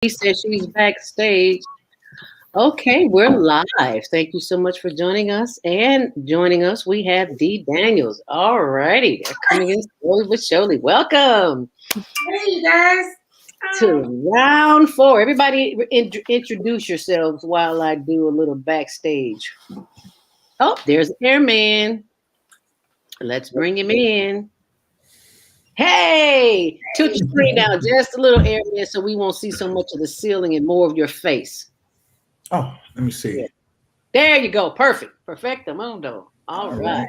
says she's backstage. Okay, we're live. Thank you so much for joining us. And joining us, we have Dee Daniels. All righty, they're coming in slowly but surely. Welcome Hey, you guys. to round four. Everybody, introduce yourselves while I do a little backstage. Oh, there's Airman. Let's bring him in. Hey, tilt your screen down just a little, Airman, so we won't see so much of the ceiling and more of your face. Oh, let me see. Yeah. There you go. Perfect. Perfecto mundo. All right.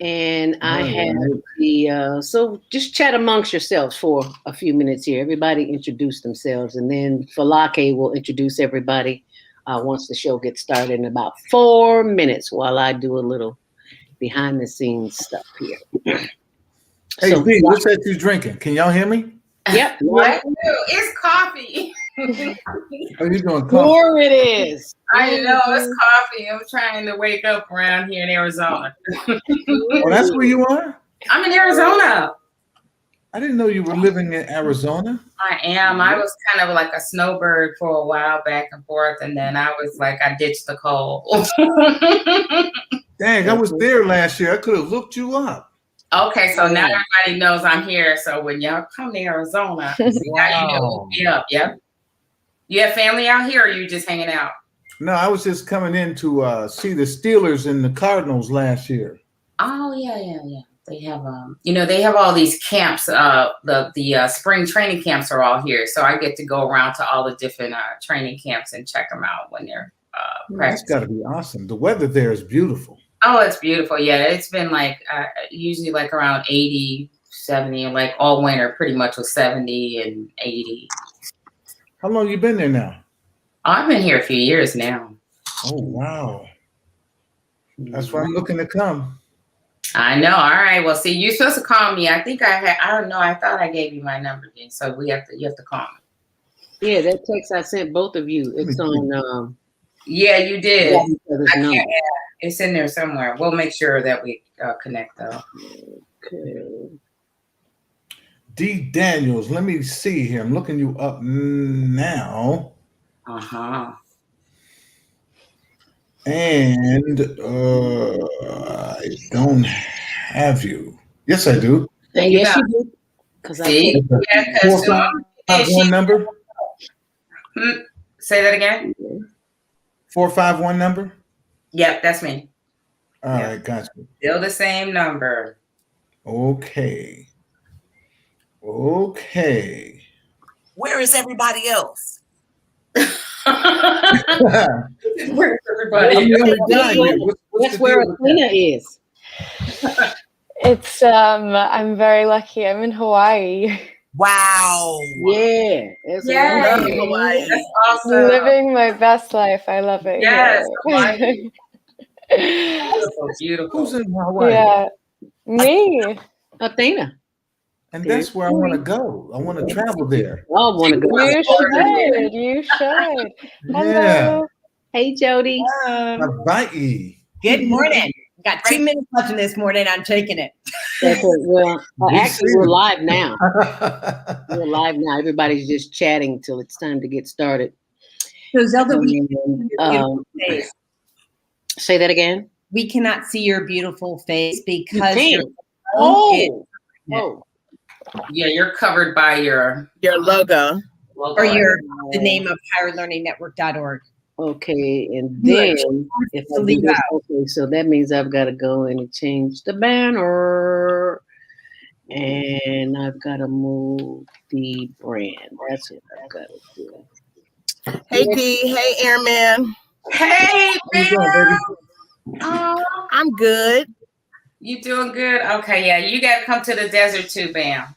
And I have the so just chat amongst yourselves for a few minutes here. Everybody introduce themselves, and then Falake will introduce everybody once the show gets started in about 4 minutes while I do a little behind the scenes stuff here. Hey, so, B, what's that you drinking? Can y'all hear me? Yep. What? It's coffee. Oh, you doing coffee? Sure it is. I know, it's coffee. I'm trying to wake up around here in Arizona. Oh, that's where you are? I'm in Arizona. I didn't know you were living in Arizona. I am. I was kind of like a snowbird for a while, back and forth, and then I was like, I ditched the cold. Dang, I was there last year. I could have looked you up. Okay, so now everybody knows I'm here. So when y'all come to Arizona, now you know. Yep. You have family out here, or you just hanging out? No, I was just coming in to see the Steelers and the Cardinals last year. Oh yeah. They have they have all these camps. The spring training camps are all here, so I get to go around to all the different training camps and check them out when they're practicing. That's got to be awesome. The weather there is beautiful. Oh, it's beautiful. Yeah, it's been like usually like around 80, 70, and like all winter pretty much was 70 and 80. How long you been there now? I've been here a few years now. Oh, wow. That's why I'm looking to come. I know. All right. Well, see, you're supposed to call me. I think I don't know. I thought I gave you my number then. So you have to call me. Yeah, that text I sent both of you. It's on yeah, you did. It's in there somewhere. We'll make sure that we connect though. Okay. Dee Daniels, let me see here. I'm looking you up now. And I don't have you. Yes, I do. Yes, you do. Because I see, 451 number. Say that again. 451 number. Yep, that's me. All right, gotcha. Still the same number. Okay. Where is everybody else? Where's everybody? That's where Athena is. It's I'm very lucky. I'm in Hawaii. Wow. Yeah. That's awesome. Living my best life. I love it. Yes. Beautiful. Who's in Hawaii? Yeah. Me. Athena. And that's where I want to go. I want to travel there. I want to go. You should. Yeah. Hello. Hey, Jody. Bye. Good morning. Got 2 minutes left in this morning. I'm taking it. Well, actually, we're live now. We're live now. Everybody's just chatting till it's time to get started. So Zelda, say that again. We cannot see your beautiful face because you're yeah, you're covered by your logo or the name of higherlearningnetwork.org. Okay, and then if I do this, okay, so that means I've got to go in and change the banner, and I've got to move the brand. That's what I've got to do. Hey Dee, hey Airman. Hey, Bam. Oh, I'm good. You doing good? Okay, yeah, you got to come to the desert too, Bam.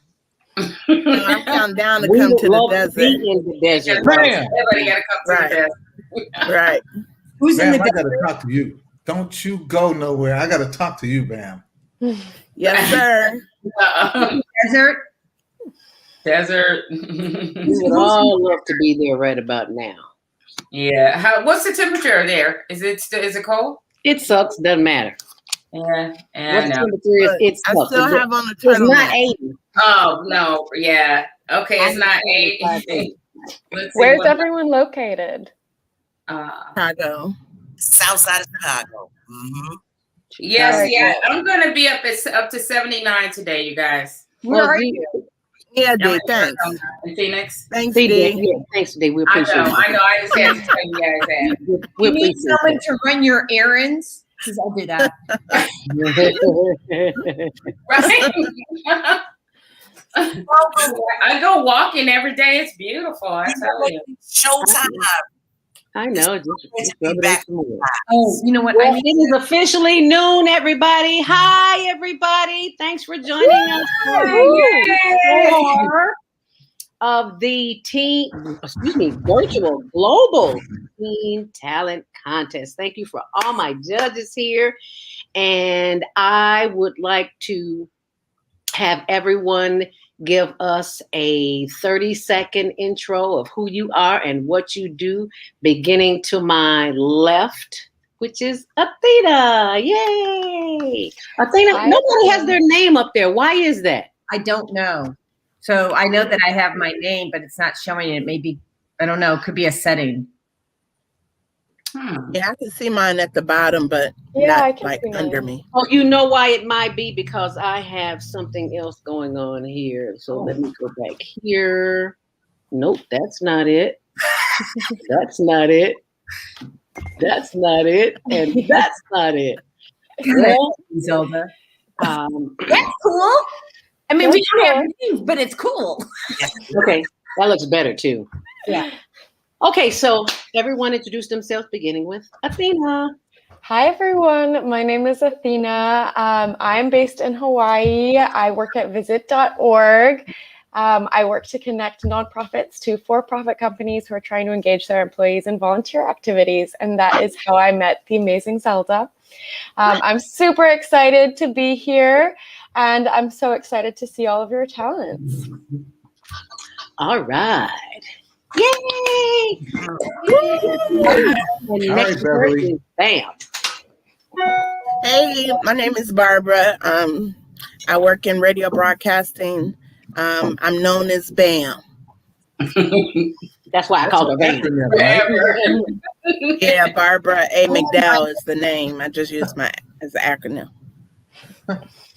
I'm counting down to come to the desert. In the desert. Everybody got to come to the desert. Right. Who's Bam, in the I got to talk to you. Don't you go nowhere. I got to talk to you, Bam. Yes, sir. Desert. We would all love to be there right about now. Yeah. What's the temperature there? Is it cold? It sucks. Doesn't matter. Yeah. What temperature is? I still have on the turtleneck. It's not 80. Oh no. Yeah. Okay. It's not 80. Let's see Where's what- everyone located? Chicago. South side of Chicago. Yes, Very yeah. good. I'm gonna be up to 79 today, you guys. Where Well, are D- you? Yeah, I'm D. Thanks. in Phoenix. Thanks, D, D. yeah, thanks, D. We I appreciate know. it. I just had to tell you guys that. We You need appreciate someone to run your errands? Because I'll do that. that. Right? I go walking every day. It's beautiful. I tell you. Showtime. I know. Just rub it in some more. Oh, you know what? Well, it is officially noon, everybody. Hi, everybody. Thanks for joining us for more of the virtual global teen talent contest. Thank you for all my judges here. And I would like to have everyone give us a 30-second intro of who you are and what you do, beginning to my left, which is Athena. Yay! Athena, Hi, nobody has everyone. their name up there. Why is that? I don't know. So I know that I have my name, but it's not showing it. Maybe, I don't know, it could be a setting. Yeah, I can see mine at the bottom, but Yeah, I not can like see under mine. me. Oh, you know why it might be? Because I have something else going on here. So let me go back here. Nope, that's not it. That's not it. That's not it. And that's not it. Well, Zelda. um, That's cool. I mean, we That's don't have cool. names, but it's cool. okay, that looks better too. Yeah. Okay, so everyone introduce themselves, beginning with Athena. Hi, everyone. My name is Athena. I'm based in Hawaii. I work at visit.org. I work to connect nonprofits to for-profit companies who are trying to engage their employees in volunteer activities. And that is how I met the amazing Zelda. I'm super excited to be here. And I'm so excited to see all of your talents. All right. Yay! And All next right, Beverly. person, bam. Hey, my name is Barbara. I work in radio broadcasting. I'm known as BAM. That's why I That's called her an bam. acronym, right? Yeah, Barbara A. McDowell is the name. I just use my as an acronym.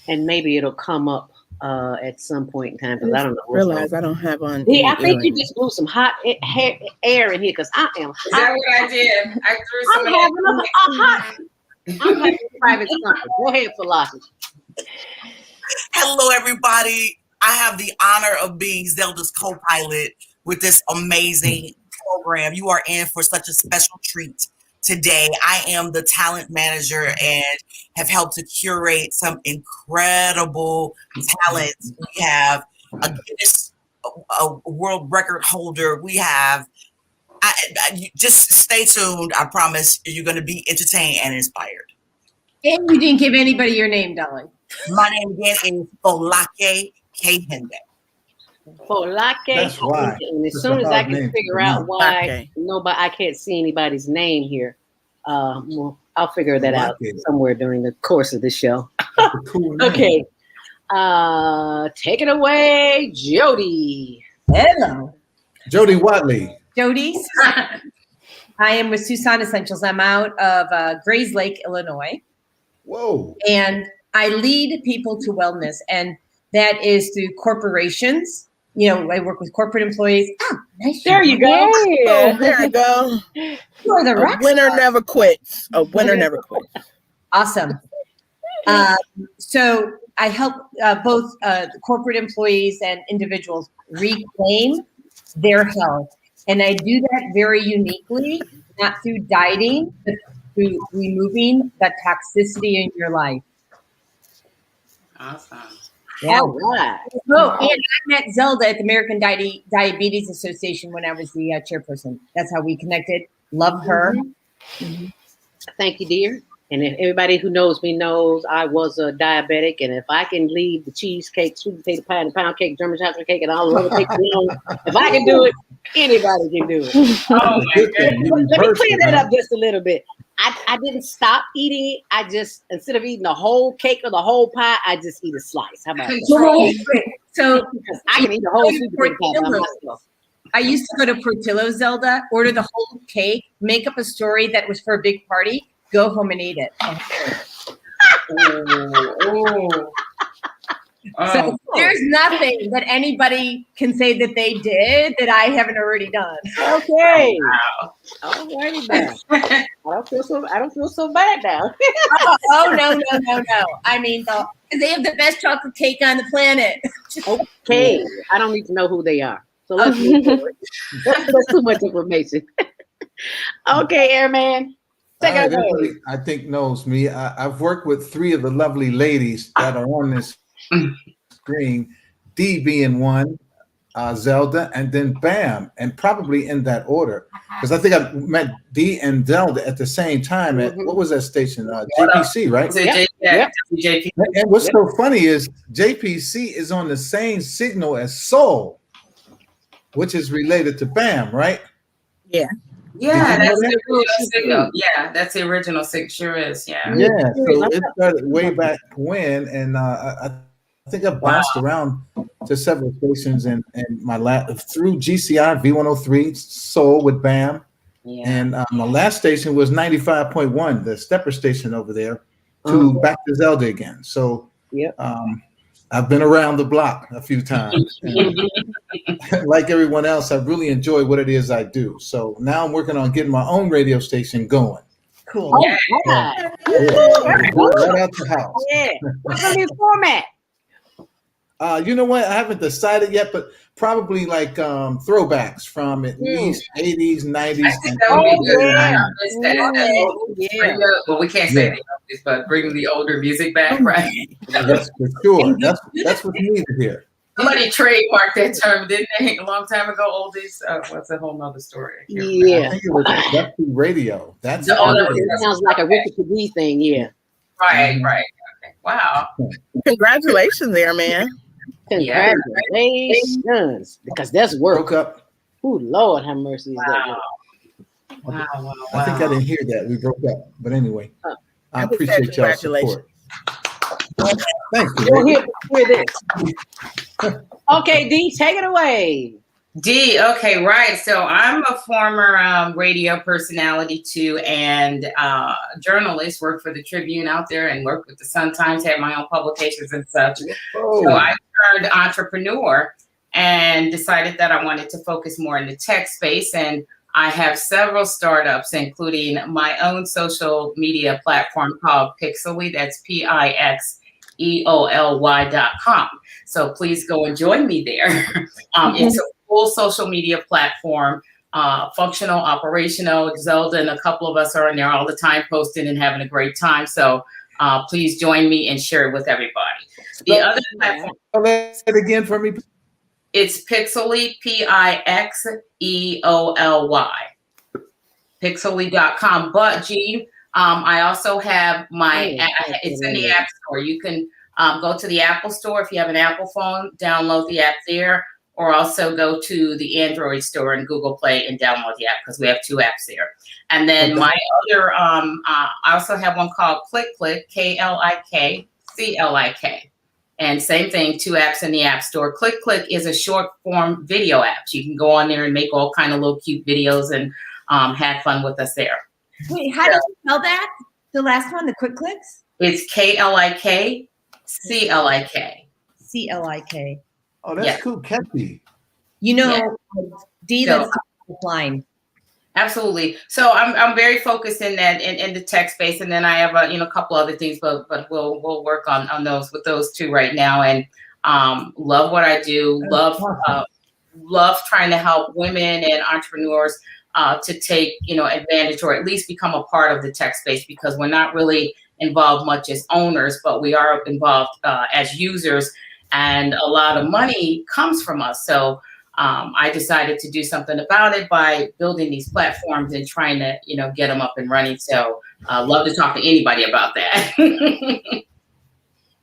And maybe it'll come up at some point in time because I don't know. I realize I don't have on. Yeah, I any think you earrings. just blew some hot air in here because I am Is that hot. what I did? I threw some I'm of having that. a hot. I'm having a private something. Go ahead, philosophy. Hello, everybody. I have the honor of being Zelda's co-pilot with this amazing program. You are in for such a special treat today. I am the talent manager and have helped to curate some incredible talents. We have a Guinness a world record holder. We have, just stay tuned. I promise you're going to be entertained and inspired. And you didn't give anybody your name, darling. My name again is Olake K. Hende. Polake. That's why. And as It's soon a as I hard can name to figure out pronounce. why I can't see anybody's name here, well, I'll figure that out Polake. somewhere during the course of the show. That's a cool name. Okay. Take it away, Jody. Hello. Jody Watley. Jody. I am with Tucson Essentials. I'm out of Grays Lake, Illinois. Whoa. And I lead people to wellness. And that is through corporations. You know, I work with corporate employees. Oh, nice. There you go. Oh, Yay! there you go. You are the A rock winner star. never quits. A winner never quits. Awesome. So I help both corporate employees and individuals reclaim their health. And I do that very uniquely, not through dieting, but through removing the toxicity in your life. Awesome. All right. Oh, and I met Zelda at the American Diabetes Association when I was the chairperson. That's how we connected. Love her. Thank you, dear. And if everybody who knows me knows I was a diabetic, and if I can leave the cheesecake, sweet potato pie, and pound cake, German chocolate cake, and all the other cakes alone, if I can do it, anybody can do it. Oh my Good goodness. thing you Let me reversed clear it, that man. up just a little bit. I didn't stop eating it. I just, instead of eating the whole cake or the whole pie, I just eat a slice. How about that? So Because I can eat the whole sweet potato pie by myself. I used to go to Portillo's, Zelda, order the whole cake, make up a story that was for a big party, go home and eat it. So there's nothing that anybody can say that they did that I haven't already done. Okay. Wow. All righty now. I don't feel so bad now. No. I mean, they have the best chocolate cake on the planet. Okay. I don't need to know who they are. So let's move forward. That's too much information. Okay, Airman. Take it away. Everybody, I think, knows me. I've worked with 3 of the lovely ladies that are on this screen, D being one, Zelda, and then Bam, and probably in that order. Because I think I met D and Zelda at the same time at, what was that station? JPC, right? Yep. And what's so funny is JPC is on the same signal as Soul, which is related to Bam, right? Yeah. Yeah, that's the original signal. Yeah, that's the original signal. Sure is. Yeah. Yeah. So it started way back when, and I think I bounced around to several stations, and my through GCI V103 Soul with Bam, and my last station was 95.1, the stepper station over there, to back to Zelda again. So I've been around the block a few times. And like everyone else, I really enjoy what it is I do. So now I'm working on getting my own radio station going. Cool. Yeah. Right out the house. Yeah. What's the new format? You know what? I haven't decided yet, but probably like throwbacks from at least 80s, 90s. Well, we can't say the but bring the older music back, right? That's for sure. That's what's needed here. Somebody trademarked that term, didn't they? A long time ago, oldies. What's a whole nother story? Yeah. I think it was Dusty Radio. That's it sounds like a Ricky TV thing, yeah. Right. Okay. Wow. Congratulations there, man. Congratulations. Because that's work. Broke up. Oh, Lord have mercy. Is that work. Wow. I think I didn't hear that. We broke up. But anyway, I appreciate y'all's support. Thank you. We'll hear this. Okay, D, take it away. D, okay, right. So I'm a former radio personality too, and journalist. Worked for the Tribune out there, and worked with the Sun-Times. Had my own publications and such. So I turned entrepreneur and decided that I wanted to focus more in the tech space. And I have several startups, including my own social media platform called Pixely. That's PIXEOLY.com. So please go and join me there. It's a full social media platform, functional, operational. Zelda and a couple of us are in there all the time posting and having a great time. So please join me and share it with everybody. The other platform. Say it again for me. It's Pixely, PIXEOLY. Pixely.com. But G, I also have my, it's in the App Store. You can go to the Apple Store if you have an Apple phone, download the app there, or also go to the Android Store and Google Play and download the app because we have 2 apps there. And then my other, I also have one called ClickClick, KLIKCLIK. And same thing, 2 apps in the App Store. ClickClick is a short form video app. You can go on there and make all kind of little cute videos and have fun with us there. Wait, how do you spell that? The last one, the Quick Clicks? It's KLIKCLIK. CLIK. Oh, that's cool. Catchy. You know, D, that's line. Absolutely. So I'm very focused in that in the tech space, and then I have a couple other things, but we'll work on those with those 2 right now, and love what I do. Love trying to help women and entrepreneurs to take advantage or at least become a part of the tech space, because we're not really involved much as owners, but we are involved as users, and a lot of money comes from us. So I decided to do something about it by building these platforms and trying to, get them up and running. So love to talk to anybody about that.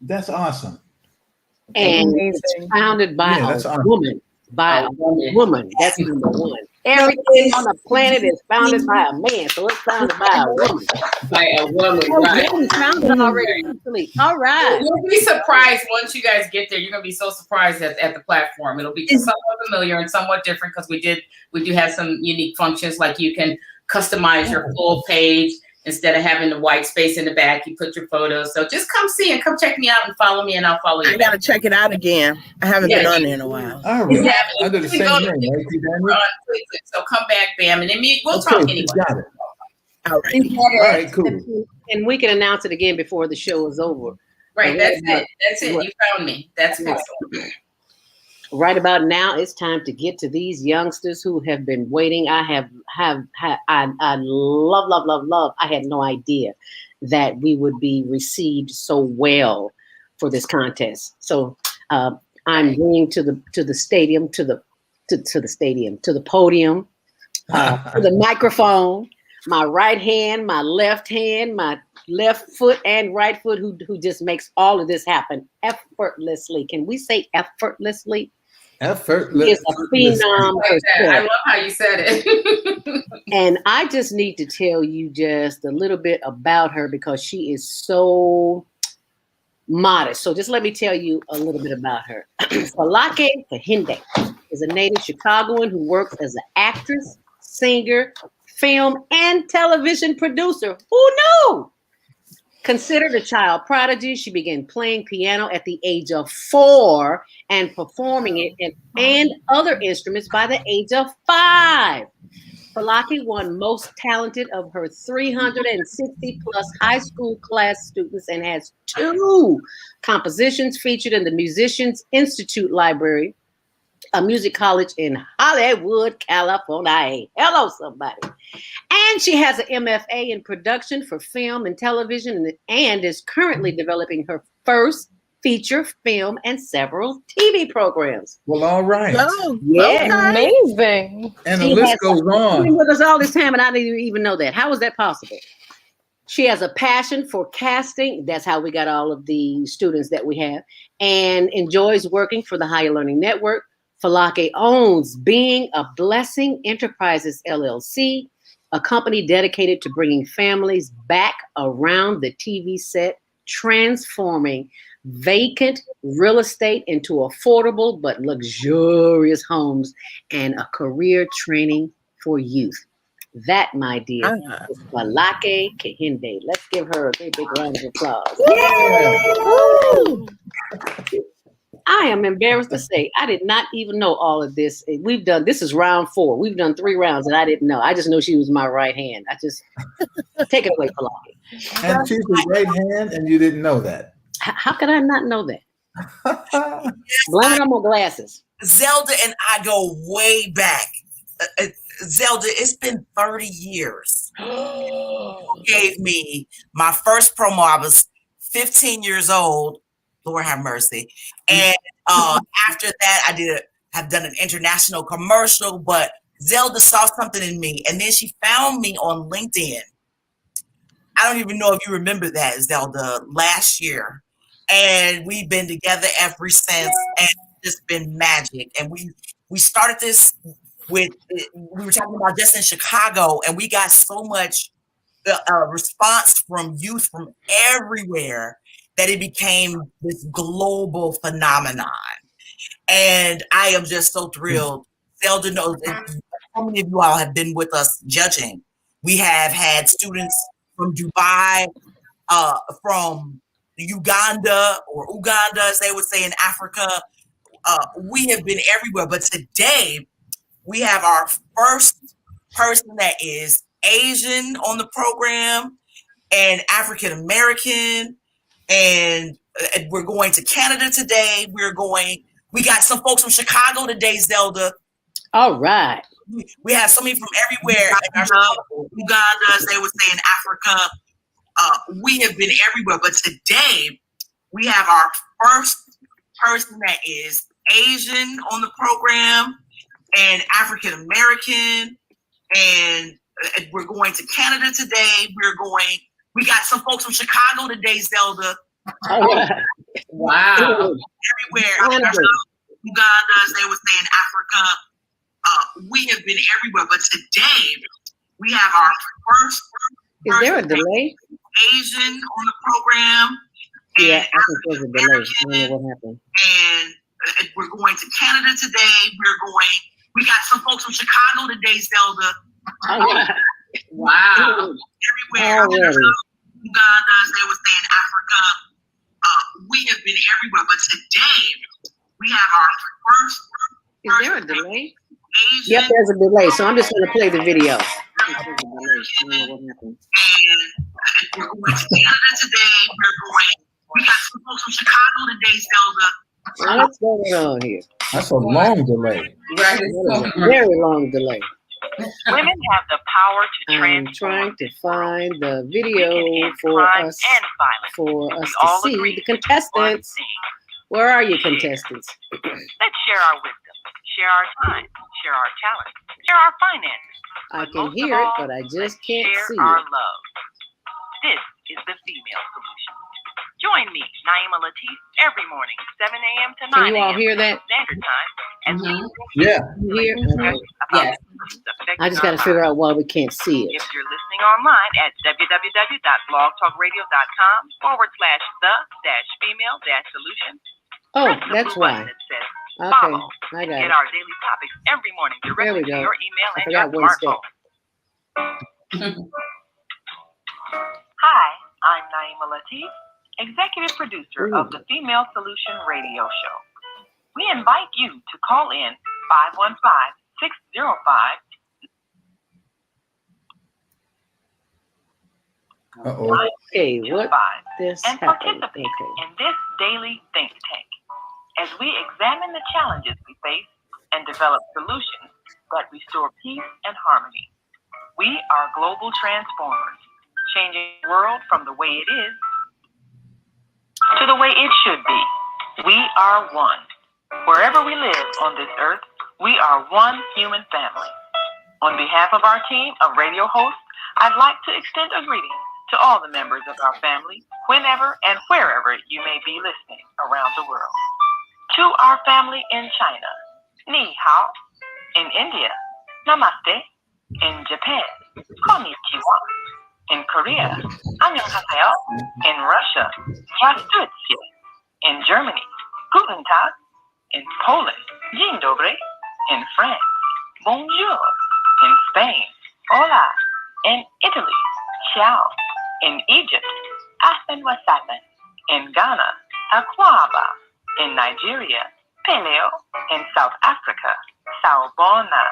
That's awesome. And it's founded by a woman. By a woman. That's number 1. Everything on the planet is founded by a man, so it's founded by a woman. By a woman, Oh, right? yeah, we founded already. All right. You'll be surprised once you guys get there. You're gonna be so surprised at the platform. It'll be somewhat familiar and somewhat different because we do have some unique functions, like you can customize your full page. Instead of having the white space in the back, you put your photos. So just come see and come check me out and follow me, and I'll follow you. I gotta check it out again. I haven't been on there in a while. All right. I do the same thing, right? So come back, Bam, and then we'll talk anyway. Got it. All right, cool. And we can announce it again before the show is over. Right, that's it. That's it. You found me. That's excellent. Right about now, it's time to get to these youngsters who have been waiting. I love. I had no idea that we would be received so well for this contest. So I'm bringing to the stadium, to the podium, to the microphone, my right hand, my left foot and right foot, who just makes all of this happen effortlessly. Can we say effortlessly? Effortless. Is a phenom. I love how you said it. And I just need to tell you just a little bit about her because she is so modest. So just let me tell you a little bit about her. Falake Kahinde is a native Chicagoan who works as an actress, singer, film, and television producer. Who knew? Considered a child prodigy, she began playing piano at the age of 4 and performing it and other instruments by the age of 5. Falake won Most Talented of her 360 plus high school class students and has 2 compositions featured in the Musicians Institute Library, a music college in Hollywood, California. Hello, somebody. And she has an MFA in production for film and television and is currently developing her first feature film and several TV programs. Well, all right. Oh, yeah. Amazing. And the list goes on. Been with us all this time and I didn't even know that. How was that possible? She has a passion for casting. That's how we got all of the students that we have, and enjoys working for the Higher Learning Network. Falake owns Being a Blessing Enterprises, LLC, a company dedicated to bringing families back around the TV set, transforming vacant real estate into affordable but luxurious homes, and a career training for youth. That, my dear, is Falake Kahinde. Let's give her a big round of applause. Yeah. I am embarrassed to say I did not even know all of this. This is round 4. We've done 3 rounds and I didn't know. I just know she was my right hand. I just take it away, Falake. And she's the right hand, and you didn't know that. How could I not know that? Blame it on my glasses. Zelda and I go way back. Zelda, it's been 30 years. You gave me my first promo. I was 15 years old. Lord have mercy. And after that, have done an international commercial, but Zelda saw something in me. And then she found me on LinkedIn. I don't even know if you remember that, Zelda, last year. And we've been together ever since, and it's been magic. And we started this we were talking about just in Chicago, and we got so much response from youth from everywhere that it became this global phenomenon. And I am just so thrilled. Zelda knows how many of you all have been with us judging. We have had students from Dubai, from Uganda, or Uganda, as they would say in Africa. We have been everywhere. But today, we have our first person that is Asian on the program and African American. And we're going to Canada today. We got some folks from Chicago today, Zelda. All right. We have somebody from everywhere. Uganda, as they would say in Africa. We have been everywhere. But today, we have our first person that is Asian on the program and African American. And we're going to Canada today. We got some folks from Chicago today, Zelda. All right. Wow. Everywhere. Uganda, as they would say in Africa. We have been everywhere, but today we have our first. Is there a delay? Asian on the program. Yeah, I think there's a delay. I don't know what happened. And we're going to Canada today. We got some folks from Chicago today, Zelda. Wow. Everywhere. Uganda, as they would say in Africa. We have been everywhere, but today we have our first. Is there a delay? Asian. Yep, there's a delay. So I'm just going to play the video. I think there's a delay. I don't know what happened. And we're going to Canada today. We got some folks from Chicago today, Zelda. What's going on here? That's a long delay. Right. That is a very long delay. Women have the power to I'm transform. trying to find the We video can end for crime us and violence. to all see agree the One contestants. thing. Where are you, contestants? Let's share our wisdom, share our time, share our talent, share our finances. I But can most hear of it, all, but I just let's can't share see our it. love. This is the female solution. Join me, Naima Latif, every morning, 7 a.m. to 9 Can you all a.m. hear that? Standard Time. And Yeah. You hear? Okay. Yes. I just got to figure out why we can't see it. If you're listening online at www.blogtalkradio.com/the-female-solution, Oh, press the that's blue button why. that says Okay, follow I and got get it. our daily topics every morning There directly we to go. your email I and your forgot one step. smartphone. Hi, I'm Naima Latif, executive producer of the Female Solution Radio Show. We invite you to call in 515-605. Uh-oh. Okay, what this and happened? participate Okay. in this daily think tank as we examine the challenges we face and develop solutions that restore peace and harmony. We are global transformers, changing the world from the way it is to the way it should be. We are one. Wherever we live on this earth, we are one human family. On behalf of our team of radio hosts, I'd like to extend a greeting to all the members of our family, whenever and wherever you may be listening around the world. To our family in China, Ni Hao. In India, Namaste. In Japan, Konnichiwa. In Korea, Annyeonghaseyo. In Russia, Здравствуйте. In Germany, Guten Tag. In Poland, Dzień dobry. In France, Bonjour. In Spain, Hola. In Italy, Ciao. In Egypt, Ahlan wa sahlan. In Ghana, Akwaba. In Nigeria, Peleo. In South Africa, Sawubona.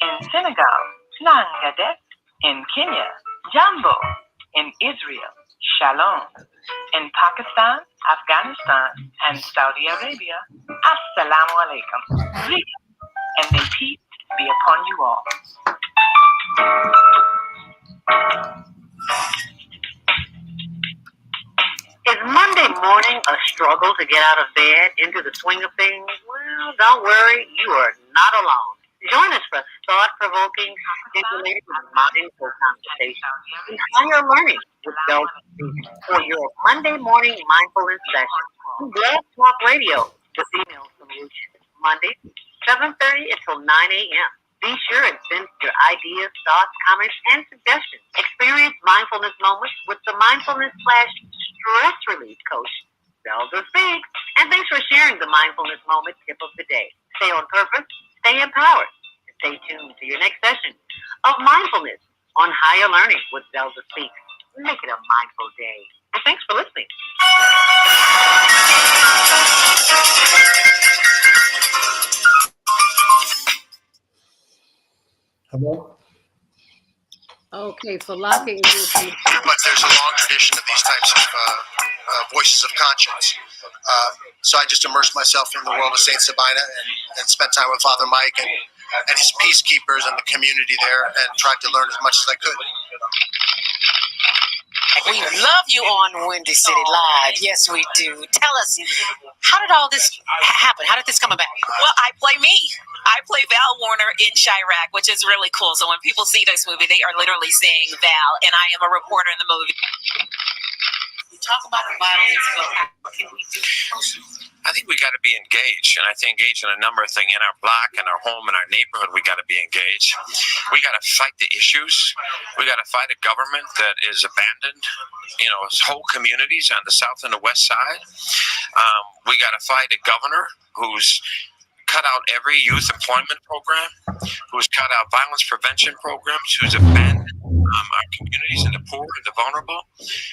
In Senegal, Nangadet. In Kenya, Jambo. In Israel, Shalom. In Pakistan, Afghanistan, and Saudi Arabia, Assalamu alaikum. Greetings, and may peace be upon you all. Is Monday morning a struggle to get out of bed into the swing of things? Well, don't worry, you are not alone. Join us for thought-provoking, stimulating, and mindful conversations and higher learning with Delta for your Monday morning mindfulness session on Blog Talk Radio, the Female Solution, Monday, 7:30 until 9 a.m. Be sure and send your ideas, thoughts, comments, and suggestions. Experience mindfulness moments with the mindfulness/stress relief coach, Zelda Speaks. And thanks for sharing the mindfulness moment tip of the day. Stay on purpose, stay empowered, and stay tuned to your next session of mindfulness on Higher Learning with Zelda Speaks. Make it a mindful day. And thanks for listening. Hello? Okay, for locking. But there's a long tradition of these types of voices of conscience. So I just immersed myself in the world of St. Sabina and spent time with Father Mike and his peacekeepers and the community there and tried to learn as much as I could. We love you on Windy City Live. Yes, we do. Tell us, how did all this happen? How did this come about? Well, I play me. I play Val Warner in Chirac, which is really cool. So when people see this movie, they are literally seeing Val, and I am a reporter in the movie. We talk about the violence, but how can we do I think we got to be engaged, and I think engaged in a number of things in our block, in our home, in our neighborhood. We got to be engaged. We got to fight the issues. We got to fight a government that is abandoned, whole communities on the south and the west side. We got to fight a governor who's cut out every youth employment program, who's cut out violence prevention programs, who's abandoned our communities and the poor and the vulnerable.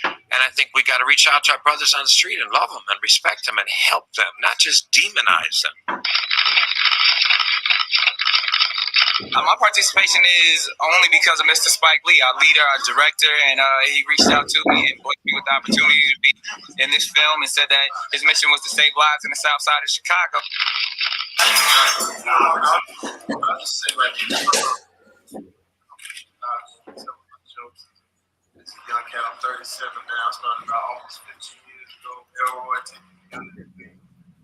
And I think we got to reach out to our brothers on the street and love them and respect them and help them, not just demonize them. My participation is only because of Mr. Spike Lee, our leader, our director, and he reached out to me and blessed me with the opportunity to be in this film and said that his mission was to save lives in the south side of Chicago. Young cat, I'm 37 now. I started about almost 15 years ago. Elroy,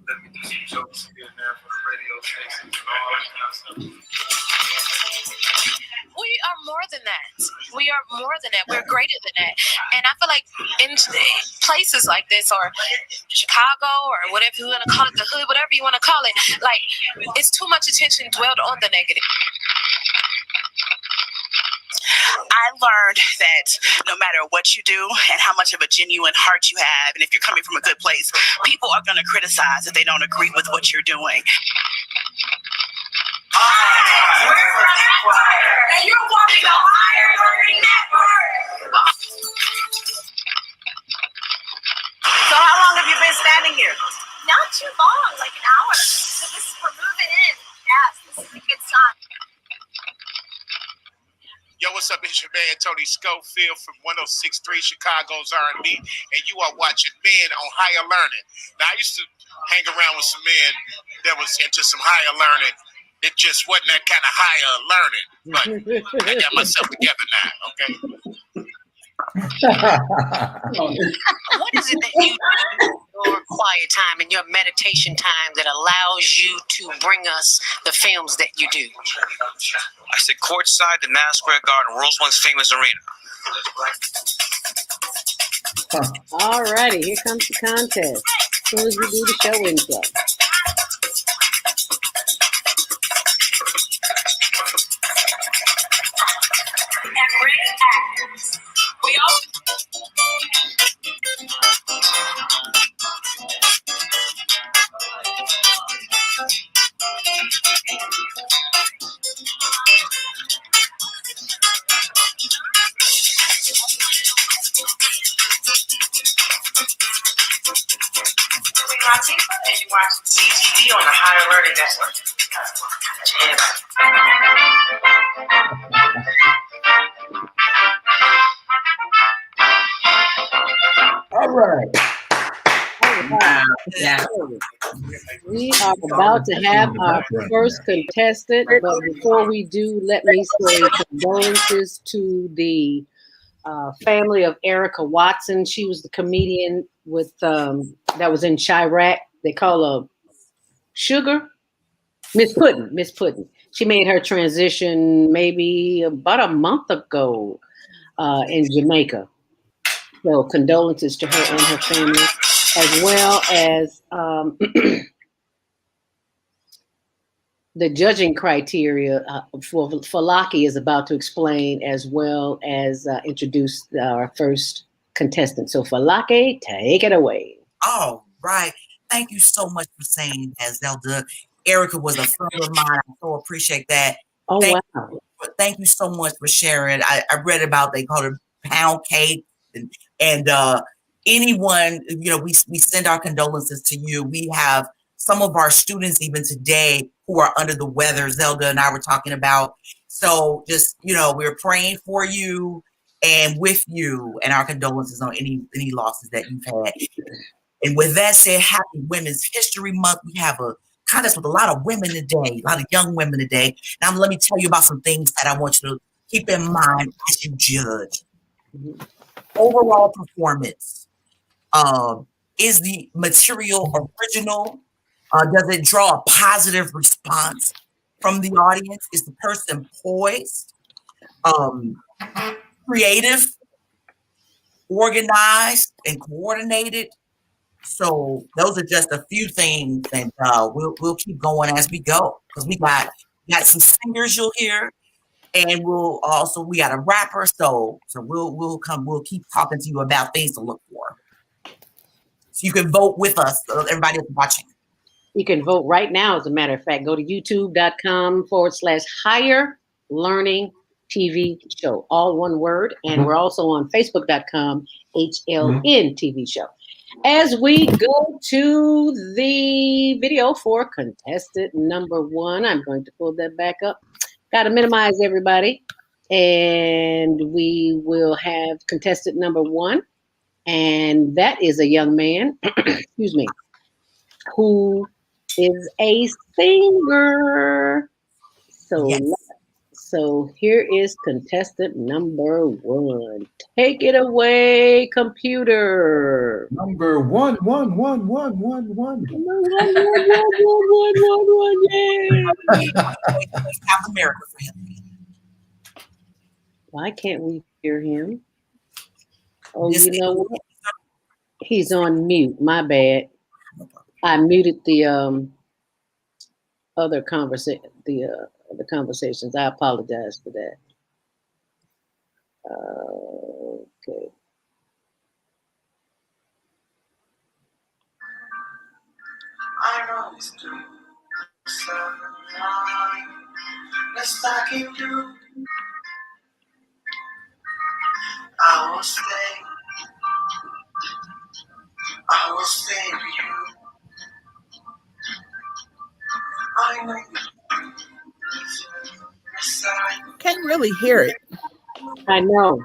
let me do some jokes here and there for the radio stations and all that kind of stuff. We are more than that. We are more than that. We're greater than that. And I feel like in places like this, or Chicago, or whatever you want to call it, the hood, whatever you want to call it, like, it's too much attention dwelled on the negative. I learned that no matter what you do and how much of a genuine heart you have, and if you're coming from a good place, people are going to criticize if they don't agree with what you're doing. And you're watching the Higher Learning Network. So how long have you been standing here? Not too long, like an hour. So we're moving in. Yes, this is a good sign. Yo, what's up? It's your man, Tony Schofield from 106.3 Chicago's R&B, and you are watching Men on Higher Learning. Now, I used to hang around with some men that was into some higher learning. It just wasn't that kind of higher learning, but I got myself together now, okay? What is it that you do in your quiet time and your meditation time that allows you to bring us the films that you do? I sit courtside the Madison Square Garden, world's most famous arena. All righty, here comes the contest. As soon as we do the show intro. We all and you watch CTV on the Higher Learning Network. All right. Yeah. We are about to have our first contestant, but before we do, let me say condolences to the family of Erica Watson. She was the comedian with that was in Chirac. They call her Sugar. Miss Puddin. She made her transition maybe about a month ago in Jamaica. So condolences to her and her family, as well as the judging criteria for Falaki is about to explain, as well as introduce our first contestant. So Falaki, take it away. All right. Thank you so much for saying that, Zelda. Erica was a friend of mine. I so appreciate that. Oh, wow. Thank you so much for sharing. I read about, they call it pound cake. And anyone, we send our condolences to you. We have some of our students even today who are under the weather. Zelda and I were talking about. So just, we're praying for you and with you, and our condolences on any losses that you've had. And with that said, happy Women's History Month. We have a contest with a lot of women today, a lot of young women today. Now let me tell you about some things that I want you to keep in mind as you judge. Overall performance. Is the material original? Does it draw a positive response from the audience? Is the person poised? Creative? Organized and coordinated? So those are just a few things, and we'll keep going as we go because we got some singers you'll hear, and we got a rapper. So we'll keep talking to you about things to look for. So you can vote with us, everybody that's watching. You can vote right now, as a matter of fact. Go to youtube.com/HlnTvShow, all one word. And we're also on Facebook.com, HlnTvShow. As we go to the video for contestant number 1, I'm going to pull that back up. Got to minimize everybody. And we will have contestant number 1. And that is a young man, excuse me, who is a singer. So, yes. So here is contestant number 1. Take it away, computer. Number 1. Yay! South America for him. Why can't we hear him? Oh, you know what? He's on mute. My bad. I muted the other conversations. I apologize for that. Okay. I know it's true. Let's talk it through. I will stay. I will stay with you. I know you. Can't really hear it. I know.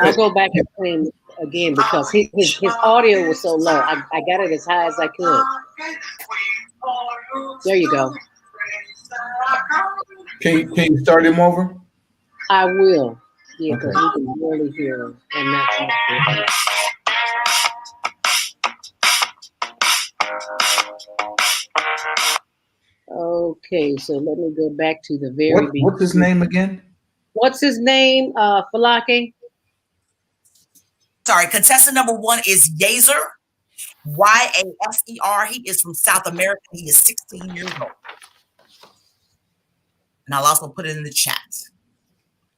I'll go back and play him again because his audio was so low. I got it as high as I could. There you go. Can you start him over? I will. Yeah, because we can barely hear him. And that's not good. Okay, so let me go back to the very beginning. What's his name again? What's his name, Falake? Sorry, contestant number 1 is Yaser, Yaser. He is from South America. He is 16 years old. And I'll also put it in the chat.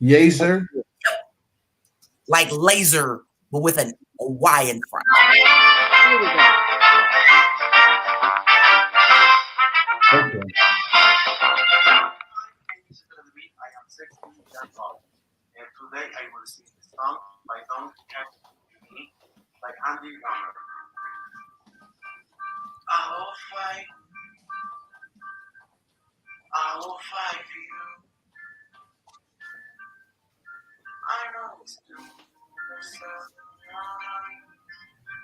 Yaser? Yep. Like laser, but with a Y in front. Here we go. Okay. And today I will sing the song by Don't Have Me, like Andy Gunner. I will fight for you. I know it's true.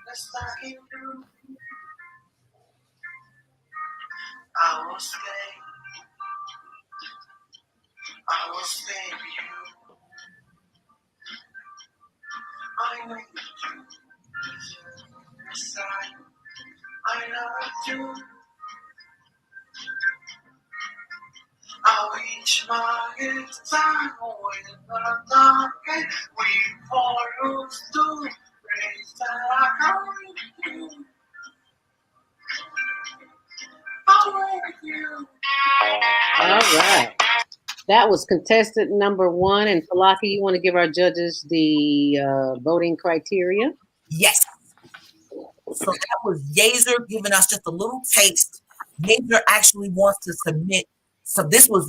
Let's talk it through. I will stay. I will stay with you. I know you do. Inside, I know you do. I reach my time when the dark we fall to raise that I come with you. All right. That was contestant number 1. And Falake, you want to give our judges the voting criteria? Yes. So that was Yaser giving us just a little taste. Yaser actually wants to submit. So this was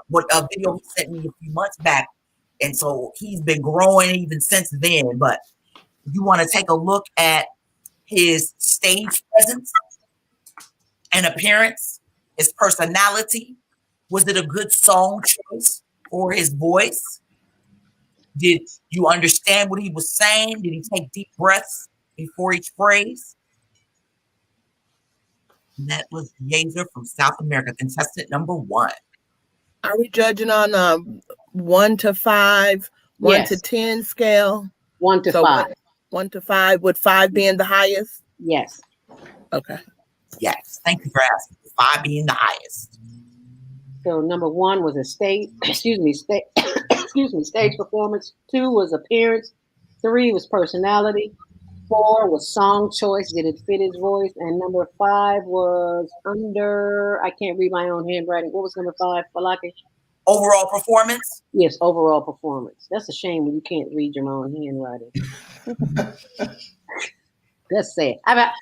what a video he sent me a few months back. And so he's been growing even since then. But you want to take a look at his stage presence and appearance, his personality. Was it a good song choice for his voice? Did you understand what he was saying? Did he take deep breaths before each phrase? And that was Yaser from South America, contestant number 1. Are we judging on a 1 to 5, 1 to 10 scale? 1 to 5. 1 to 5, with 5 being the highest? Yes. Okay. Yes. Thank you for asking. 5 being the highest. So number 1 was a stage performance. 2 was appearance. 3 was personality. 4 was song choice. Did it fit his voice? And number 5 was under. I can't read my own handwriting. What was number 5, Falaki? Overall performance. Yes, overall performance. That's a shame when you can't read your own handwriting. That's sad. I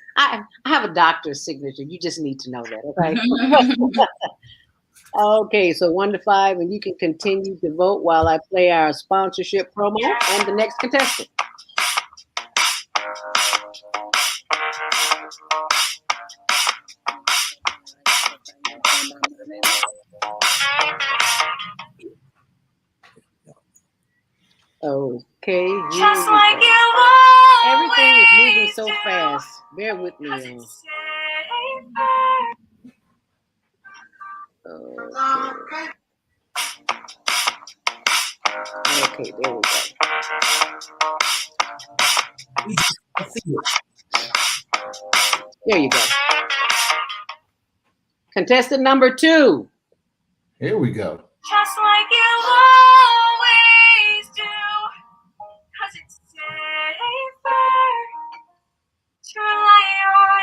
have a doctor's signature. You just need to know that, okay? Okay, so 1 to 5, and you can continue to vote while I play our sponsorship promo and the next contestant. Okay. Just like you Everything is moving so fast. Bear with me, y'all. Okay, there we go. There you go. Contestant number 2. Here we go. Just like you always do, 'cause it's safer to rely on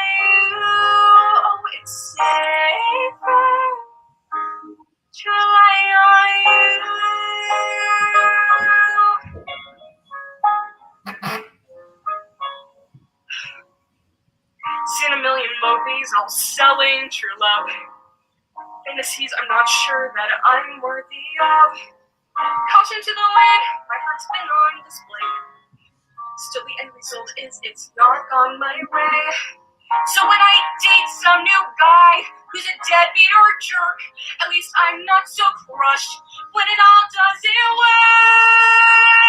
you. Oh, it's safer to rely on you. Seen a million movies all selling true love. Fantasies I'm not sure that I'm worthy of. Caution to the wind, my heart's been on display. Still the end result is it's not gone my way. So when I date some new guy who's a deadbeat or a jerk, at least I'm not so crushed when it all doesn't work.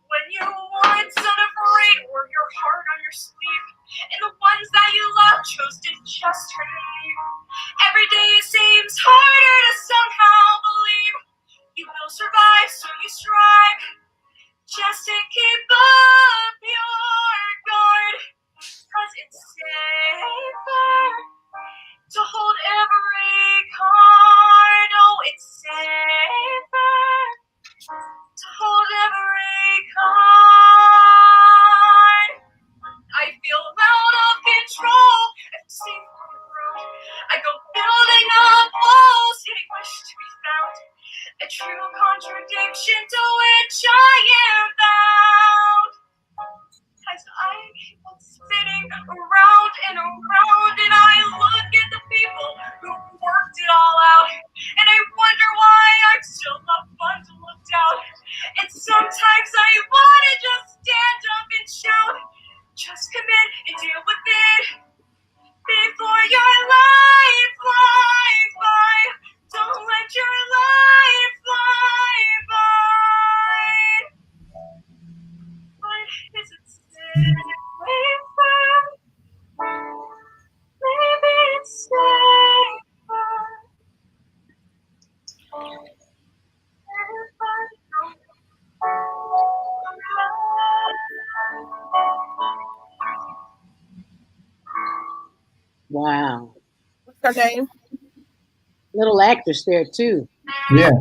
When you once unafraid wore your heart on your sleeve, and the ones that you love chose to just turn and leave. Every day seems harder to somehow believe you will survive, so you strive just to keep up your guard. 'Cause it's safer to hold every card. Oh, it's safer to hold every card. I feel out of control. I'm safe on the ground. I go building up walls, getting wish to be found. A true contradiction to which I am bound. As I keep on spinning around and around, and I look at the people who worked it all out, and I wonder why I'm still not fun to look down. And sometimes I wanna just stand up and shout, just commit and deal with it before your life flies by. Don't let your life fly by. But is it safer? Maybe it's safer. Wow. What's her name? Little actress there too. Yeah.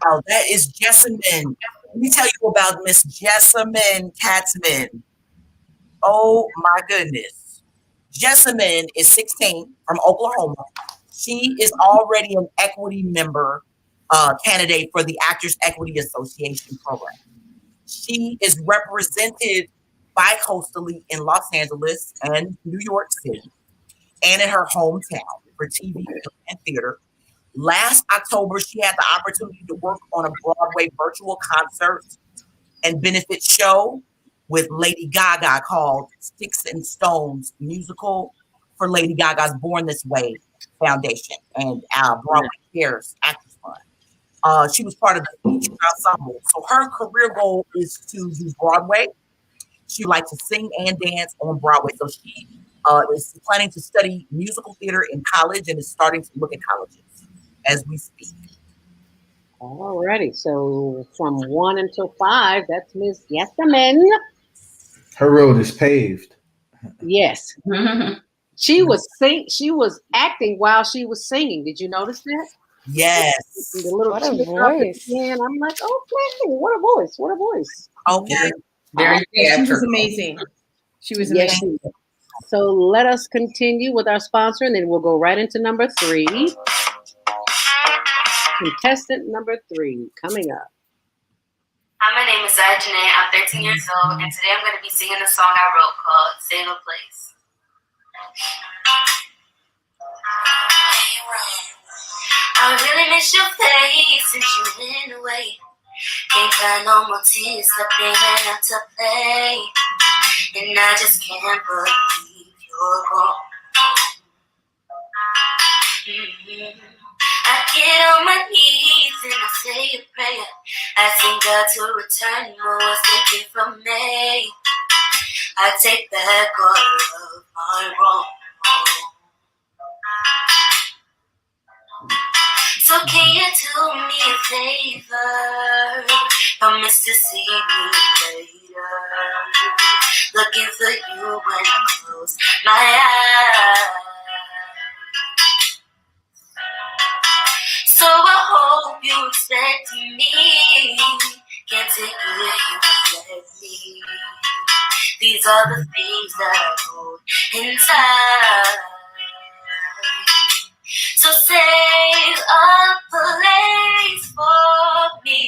Wow, that is Jessamine. Let me tell you about Miss Jessamine Katzman. Oh my goodness. Jessamine is 16 from Oklahoma. She is already an equity member candidate for the Actors Equity Association program. She is represented bi-coastally in Los Angeles and New York City and in her hometown for TV, film, and theater. Last October, she had the opportunity to work on a Broadway virtual concert and benefit show with Lady Gaga called Sticks and Stones musical for Lady Gaga's Born This Way Foundation and Broadway Cares Actors Fund. She was part of the feature ensemble. So her career goal is to do Broadway. She likes to sing and dance on Broadway. So she is planning to study musical theater in college and is starting to look at colleges as we speak. Alrighty, so from 1 until 5, that's Miss Jessamine. Her road is paved. Yes. She was acting while she was singing. Did you notice that? Yes. The little What a teardrop at voice. the end. I'm like, okay, what a voice. What a voice. Okay. Very She was theatrical. amazing. She was Yes, amazing. she was. So let us continue with our sponsor, and then we'll go right into number 3. Contestant number 3 coming up. Hi, my name is Zaya Janae. I'm 13 years old, and today I'm going to be singing a song I wrote called Save a Place. I really miss your face since you went away. Can't cry no more tears, nothing enough to play. And I just can't believe you're gone. I get on my knees and I say a prayer. Asking God to return what was taken from me. I take back all of my wrong. So can you do me a favor? Promise to see me later. Looking for you when I close my eyes. So I hope you expect me. Can't take it, you reflect me. These are the things that I hold inside. So save a place for me.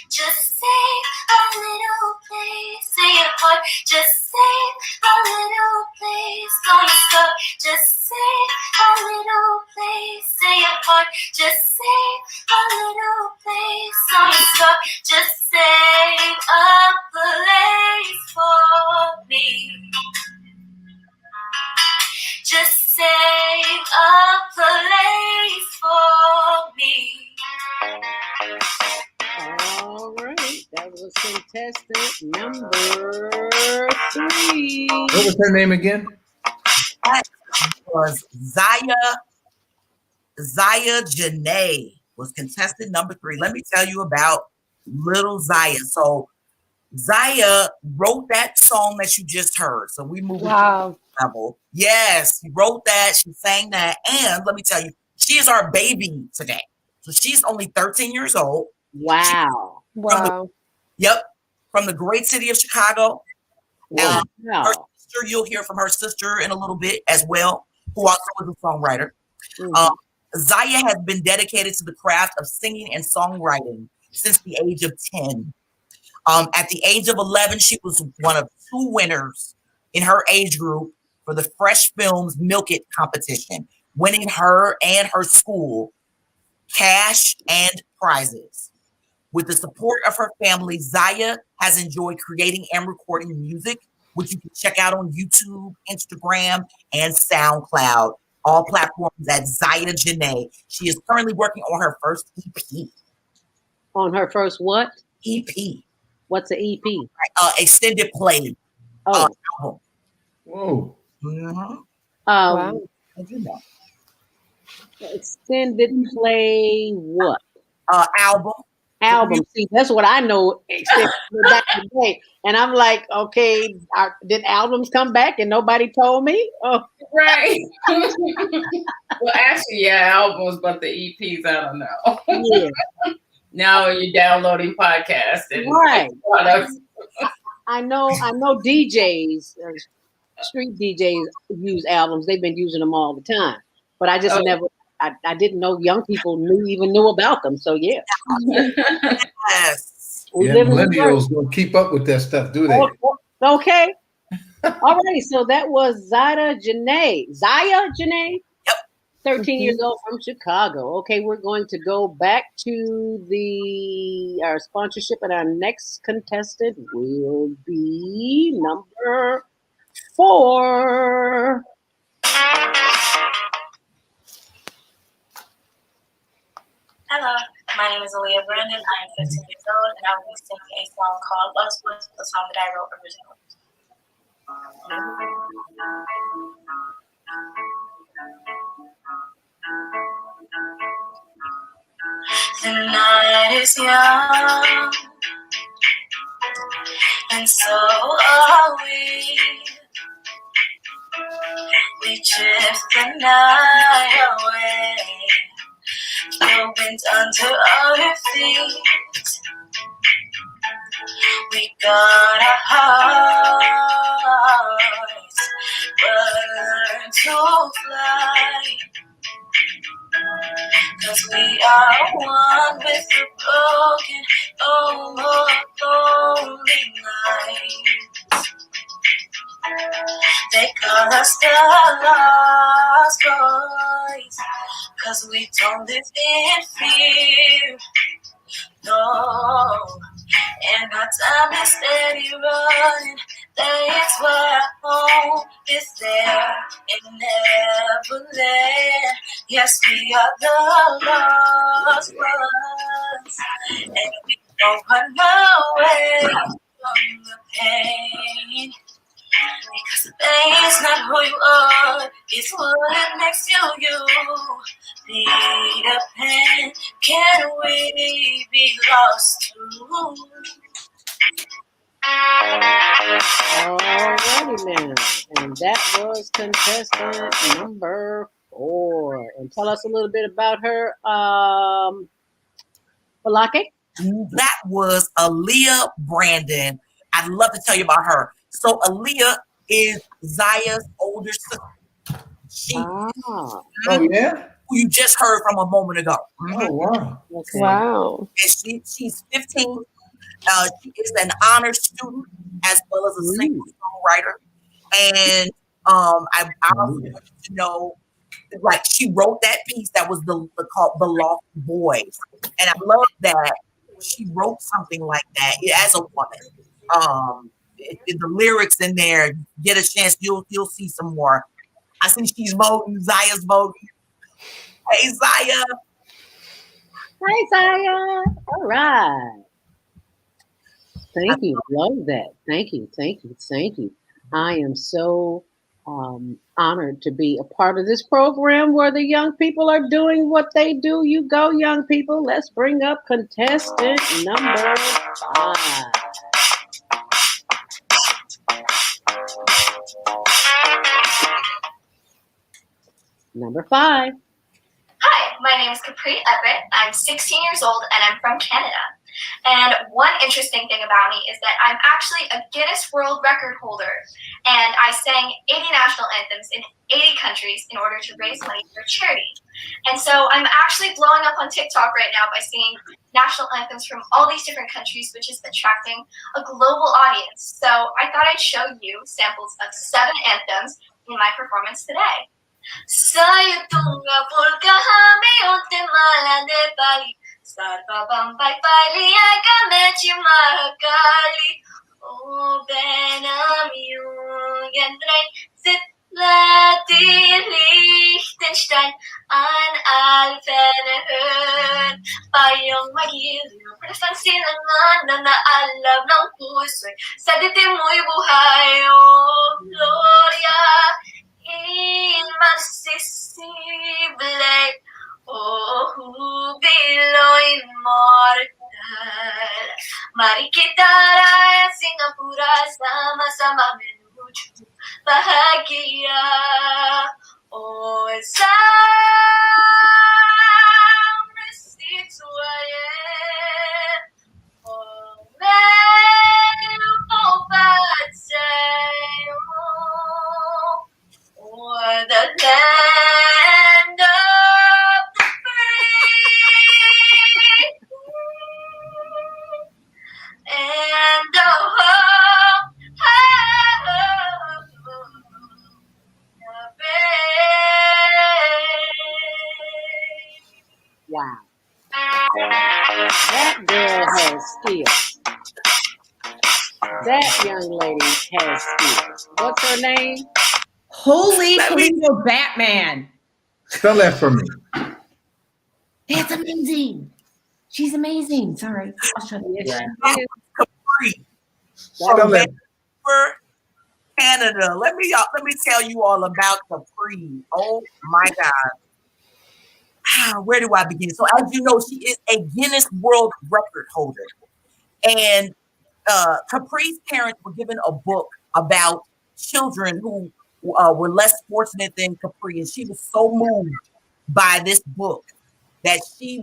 Just save a little place in your heart. Just save a little place. Don't stop. Just save a little place in your heart. Just save a little place. Don't stop. Just save a place for me. Just save a place for me. All right, that was contestant number 3. What was her name again? That was Zaya Janae was contestant number 3. Let me tell you about little Zaya. So Zaya wrote that song that you just heard. So we moved Wow. level. Yes, she wrote that. She sang that. And let me tell you, she is our baby today. So she's only 13 years old. Wow. Wow. From the great city of Chicago. Wow. Her sister, you'll hear from her sister in a little bit as well, who also is a songwriter. Zaya has been dedicated to the craft of singing and songwriting since the age of 10. At the age of 11, she was one of 2 winners in her age group for the Fresh Films Milk It competition, winning her and her school cash and prizes. With the support of her family, Zaya has enjoyed creating and recording music, which you can check out on YouTube, Instagram, and SoundCloud. All platforms at Zaya Janae. She is currently working on her first EP. On her first what? EP. What's an EP? Extended play. Oh. Album. Whoa. Wow. Extended play what? Album. Album. See, that's what I know. Extended back in the day. And I'm like, okay, did albums come back and nobody told me? Oh, right. Well, actually, yeah, albums, but the EPs, I don't know. Yeah. Now you're downloading podcasts and right. products. I know DJs, street DJs use albums. They've been using them all the time. But I just never, I didn't know young people even knew about them. So yeah. Yes. Millennials don't keep up with that stuff, do they? Okay. All right. So that was Zaya Janae. Zaya Janae? Yep. 13 years old from Chicago. Okay, we're going to go back to our sponsorship, and our next contestant will be number 4. Hello, my name is Aaliyah Brandon. I am 15 years old, and I will be singing a song called Love Splits, the song that I wrote originally. The night is young, and so are we. We drift the night away. The wind under our feet. got our hearts learn to fly. 'Cause we are one with the broken, lonely night. They call us the lost boys, 'cause we don't live in fear, no. And our time is steady running. That's why home is there in Neverland. Yes, we are the lost ones, and we don't run away from the pain. Because the pain's not who you are, it's what makes you you. Peter Pan, can we be lost too? Alrighty now, and that was contestant number 4. And tell us a little bit about her, Balake. That was Aaliyah Brandon. I'd love to tell you about her. So Aaliyah is Zaya's older sister. Oh yeah. Who you just heard from a moment ago. Oh wow. Okay. Wow. And she's 15. She is an honor student as well as a singer songwriter. And I also want you to know, like, she wrote that piece that was called The Lost Boys. And I love that she wrote something like that as a woman. The lyrics in there, get a chance, you'll see some more. I see she's voting. Zaya's voting. Hey, Zaya. Hi, Zaya. All right. Thank you. Love that. Thank you. I am so honored to be a part of this program where the young people are doing what they do. You go, young people. Let's bring up contestant number 5. Number 5. Hi, my name is Capri Everett. I'm 16 years old and I'm from Canada. And one interesting thing about me is that I'm actually a Guinness World Record holder. And I sang 80 national anthems in 80 countries in order to raise money for charity. And so I'm actually blowing up on TikTok right now by singing national anthems from all these different countries, which is attracting a global audience. So I thought I'd show you samples of 7 anthems in my performance today. Saya tunga pulka hami ote malande pali sarva bambai pali aga mechi mahakali o benam yendrai zitlati Liechtenstein an alfenhön payong magiliw prasang silangan na alam ng puso'y sa ditimu'y buhay o Gloria Inaccesible, oh jubilo inmortal. Mari kita raya Singapura sama-sama menuju bahagia. Oh sama situasi, oh meu passeio. For the land of the free and the hope the brave. Wow. That girl has skills. That young lady has skills. What's her name? Holy Toledo Batman. Spell that for me. That's amazing. She's amazing. Sorry. I'll shut up. Capri. Spell that. Canada. Let me tell you all about Capri. Oh my God. Where do I begin? So as you know, she is a Guinness World Record holder. And Capri's parents were given a book about children who were less fortunate than Capri. And she was so moved by this book that she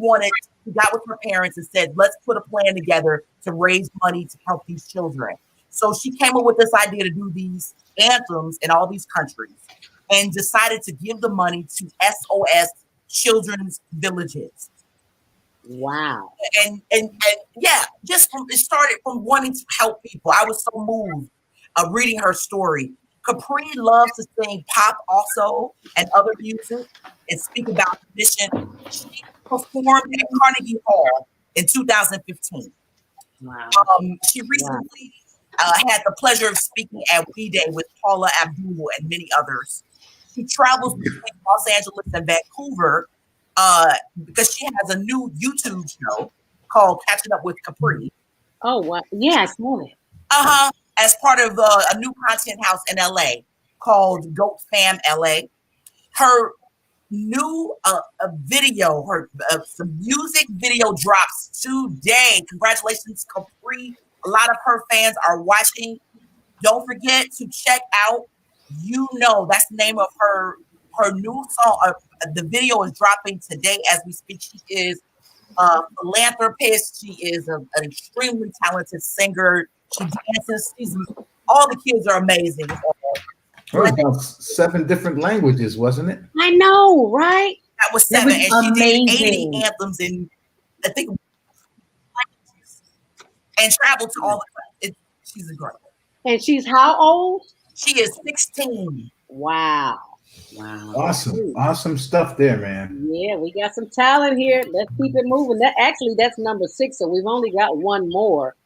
got with her parents and said, let's put a plan together to raise money to help these children. So she came up with this idea to do these anthems in all these countries and decided to give the money to SOS Children's Villages. Wow. And yeah, it started from wanting to help people. I was so moved reading her story. Capri loves to sing pop also and other music and speak about the mission. She performed at Carnegie Hall in 2015. Wow. She recently had the pleasure of speaking at We Day with Paula Abdul and many others. She travels between Los Angeles and Vancouver because she has a new YouTube show called Catching Up with Capri. Oh, what? Yeah, I saw it. As part of a new content house in LA called Goat Fam LA. Her new video, some music video drops today. Congratulations, Capri. A lot of her fans are watching. Don't forget to check out You Know. That's the name of her new song. The video is dropping today as we speak. She is a philanthropist. She is an extremely talented singer. She dances. All the kids are amazing. It was about 7 different languages, wasn't it? I know, right? That was 7, and she did 80 anthems in, I think, and traveled to all the. She's incredible. And she's how old? She is 16. Wow. Wow. Awesome stuff there, man. Yeah, we got some talent here. Let's keep it moving. That's number 6, so we've only got one more.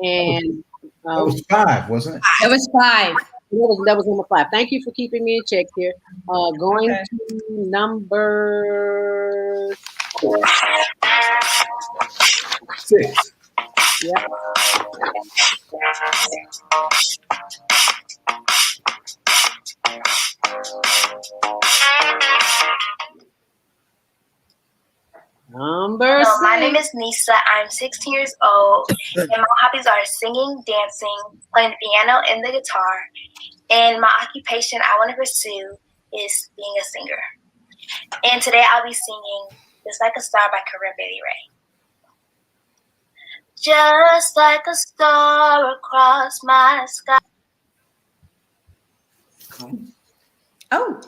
And that was 5, wasn't it? That was 5. That was number 5. Thank you for keeping me in check here. Going to number 6. Yeah. Number 6. My name is Nisa. I'm 16 years old, and my hobbies are singing, dancing, playing the piano and the guitar. And my occupation I want to pursue is being a singer. And today I'll be singing "Just Like a Star" by Corinne Bailey Rae. Just like a star across my sky. Oh,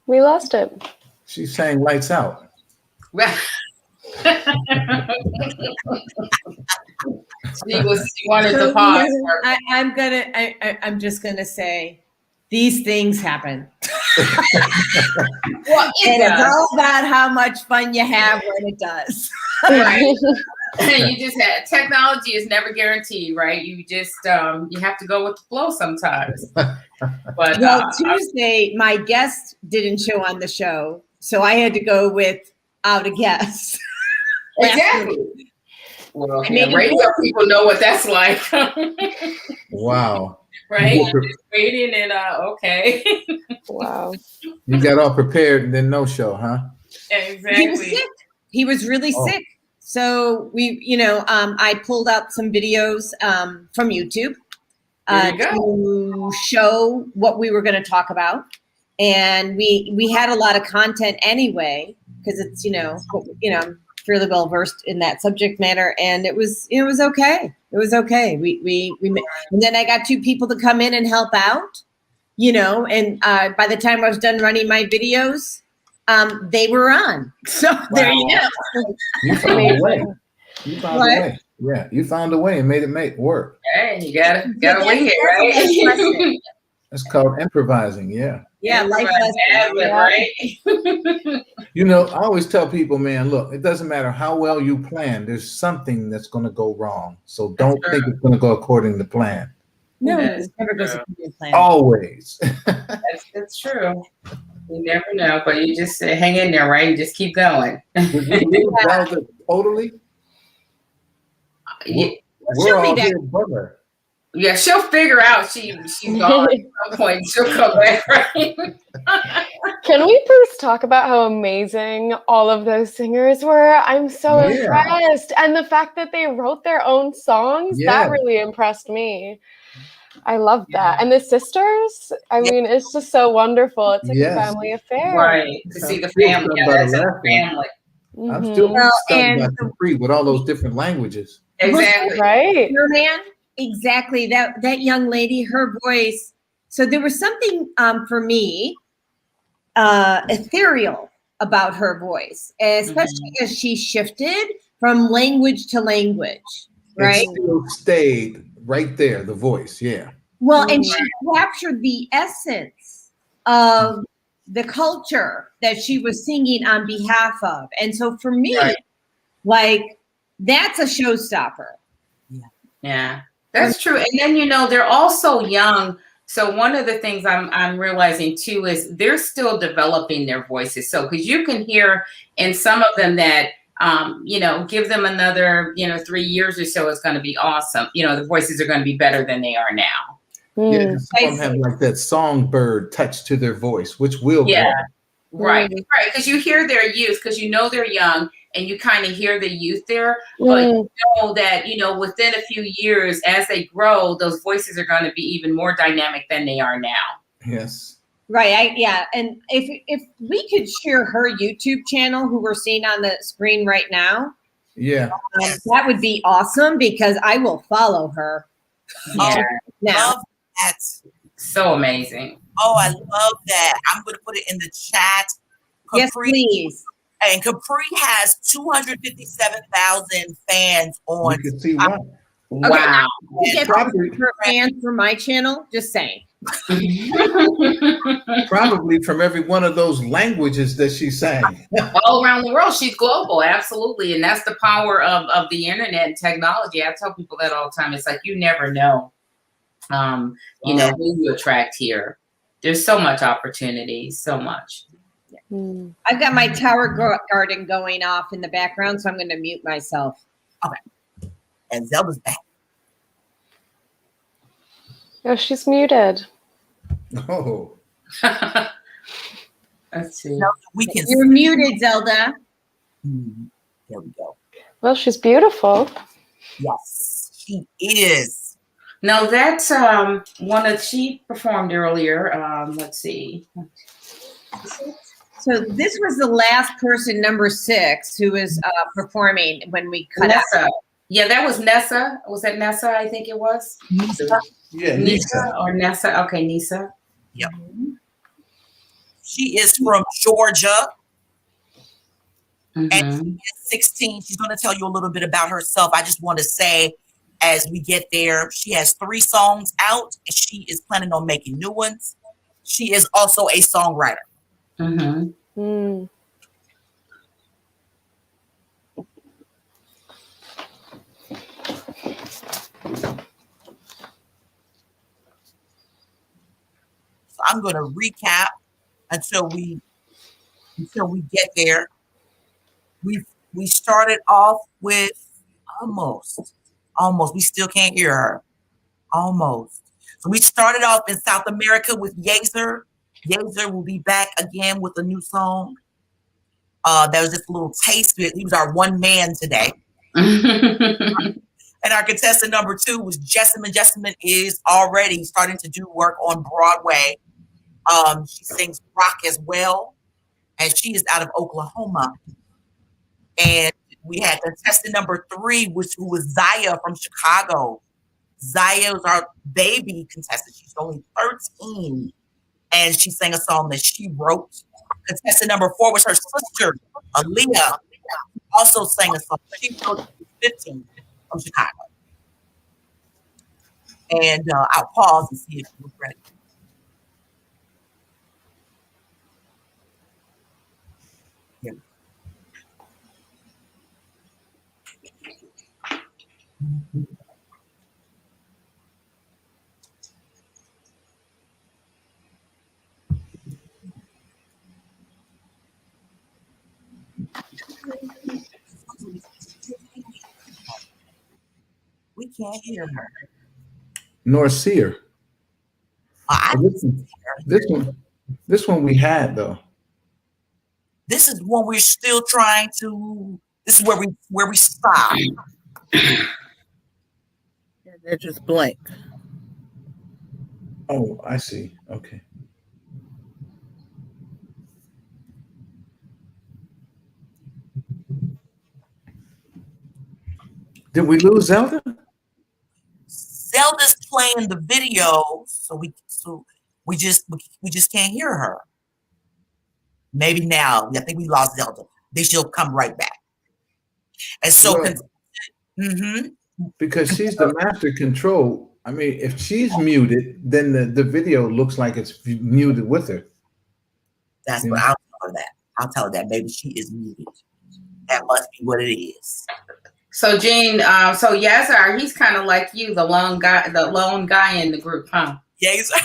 we lost it. She sang "Lights Out." She wanted to pause. I'm just gonna say, these things happen. Well, it's all about how much fun you have when it does. Right. You just had technology is never guaranteed, right? You just you have to go with the flow sometimes. But Tuesday, my guest didn't show on the show, so I had to go without a guest. Exactly. Well, radio people know what that's like. Wow. Right? Just waiting and okay. Wow. You got all prepared and then no show, huh? Exactly. He was sick. He was really sick. So I pulled out some videos from YouTube to show what we were going to talk about. And we had a lot of content anyway, because it's, I'm fairly well versed in that subject matter, and it was okay. It was okay. We and then I got 2 people to come in and help out, and by the time I was done running my videos, they were on. So there you go. You found a way. You found a way. Yeah, you found a way and made it work. Hey, you gotta wing it, right? That's called improvising. Yeah. Yeah, life lesson, right? I always tell people, man, look, it doesn't matter how well you plan. There's something that's going to go wrong. So don't think it's going to go according to plan. No, it never goes according to plan. Always. That's true. You never know, but you just hang in there, right? Just keep going. Totally. We're all here, brother. Yeah, she'll figure out she's gone at some point. She'll come back, right? Can we first talk about how amazing all of those singers were? I'm so impressed. And the fact that they wrote their own songs, that really impressed me. I love that. And the sisters, I mean, it's just so wonderful. It's like a family affair. Right. To see the family. Yeah, that's a family. I'm still Well, stunned by and Capri with all those different languages. Exactly. Right. Man, exactly. That young lady, her voice. So there was something for me ethereal about her voice, especially as she shifted from language to language, right? It still stayed right there, the voice, yeah. Well, and she captured the essence of the culture that she was singing on behalf of. And so for me, Right. like, that's a showstopper. Yeah, that's true. And then, you know, they're all so young. So one of the things I'm realizing too is they're still developing their voices. So because you can hear in some of them that you know, give them another, you know, 3 years or so, it's going to be awesome. You know, the voices are going to be better than they are now. Yeah, 'cause some of them have like that songbird touch to their voice, which will Yeah, grow. right, right. Because you hear their youth, because you know they're young, and you kind of hear the youth there. But you know that, you know, within a few years, as they grow, those voices are going to be even more dynamic than they are now. Yes. Right. Yeah. And if we could share her YouTube channel, who we're seeing on the screen right now, Yeah. that would be awesome because I will follow her. Yeah. Now. Love that. So amazing. Oh, I love that. I'm going to put it in the chat. Yes, please. And Capri has 257,000 fans on. You can see why. Wow. Okay, get her fans for my channel. Just saying. Probably from every one of those languages that she sang. All around the world. She's global, absolutely. And that's the power of the internet and technology. I tell people that all the time. It's like you never know, you know, who you attract here. There's so much opportunity, so much. I've got my tower garden going off in the background, so I'm going to mute myself. Okay. And Zelda's back. Oh, she's muted. Oh. Let's see. We can. You're muted, Zelda. There we go. Well, she's beautiful. Yes, she is. No, that's one that she performed earlier. Let's see. So this was the last person, number 6, who was performing when we cut Nessa. out. Yeah, that was Nessa. Was that Nessa? I think it was. Yeah, Nisa or Nessa. Okay, Nisa. Yep. She is from Georgia. And she is 16. She's going to tell you a little bit about herself. I just want to say, as we get there, she has 3 songs out, and she is planning on making new ones. She is also a songwriter. So I'm going to recap until we get there. We started off with almost. We still can't hear her. Almost. So we started off in South America with Yeazer. Yeazer will be back again with a new song. That was just a little taste of it. He was our one man today. And our contestant number 2 was Jessamine. Jessamine is already starting to do work on Broadway. She sings rock as well, and she is out of Oklahoma. And we had contestant number 3, who was Zaya from Chicago. Zaya was our baby contestant. She's only 13, and she sang a song that she wrote. Contestant number 4 was her sister, Aaliyah, also sang a song she wrote. 15 from Chicago. And I'll pause and see if you're ready. Here. We can't hear her. Nor see her. This one we had though. This is when we're still trying to. This is where we stop. They're just blank. Oh, I see. Okay. Did we lose Zelda? Zelda's playing the video, so we just can't hear her. Maybe now. I think we lost Zelda. Then she'll come right back. And so, Well, because she's the master control. I mean, if she's muted, then the video looks like it's muted with her. That's what I'll tell her that. I'll tell her that maybe she is muted. That must be what it is. So Gene, so Yazar, he's kind of like you, the lone guy in the group, huh? Yeah, he's I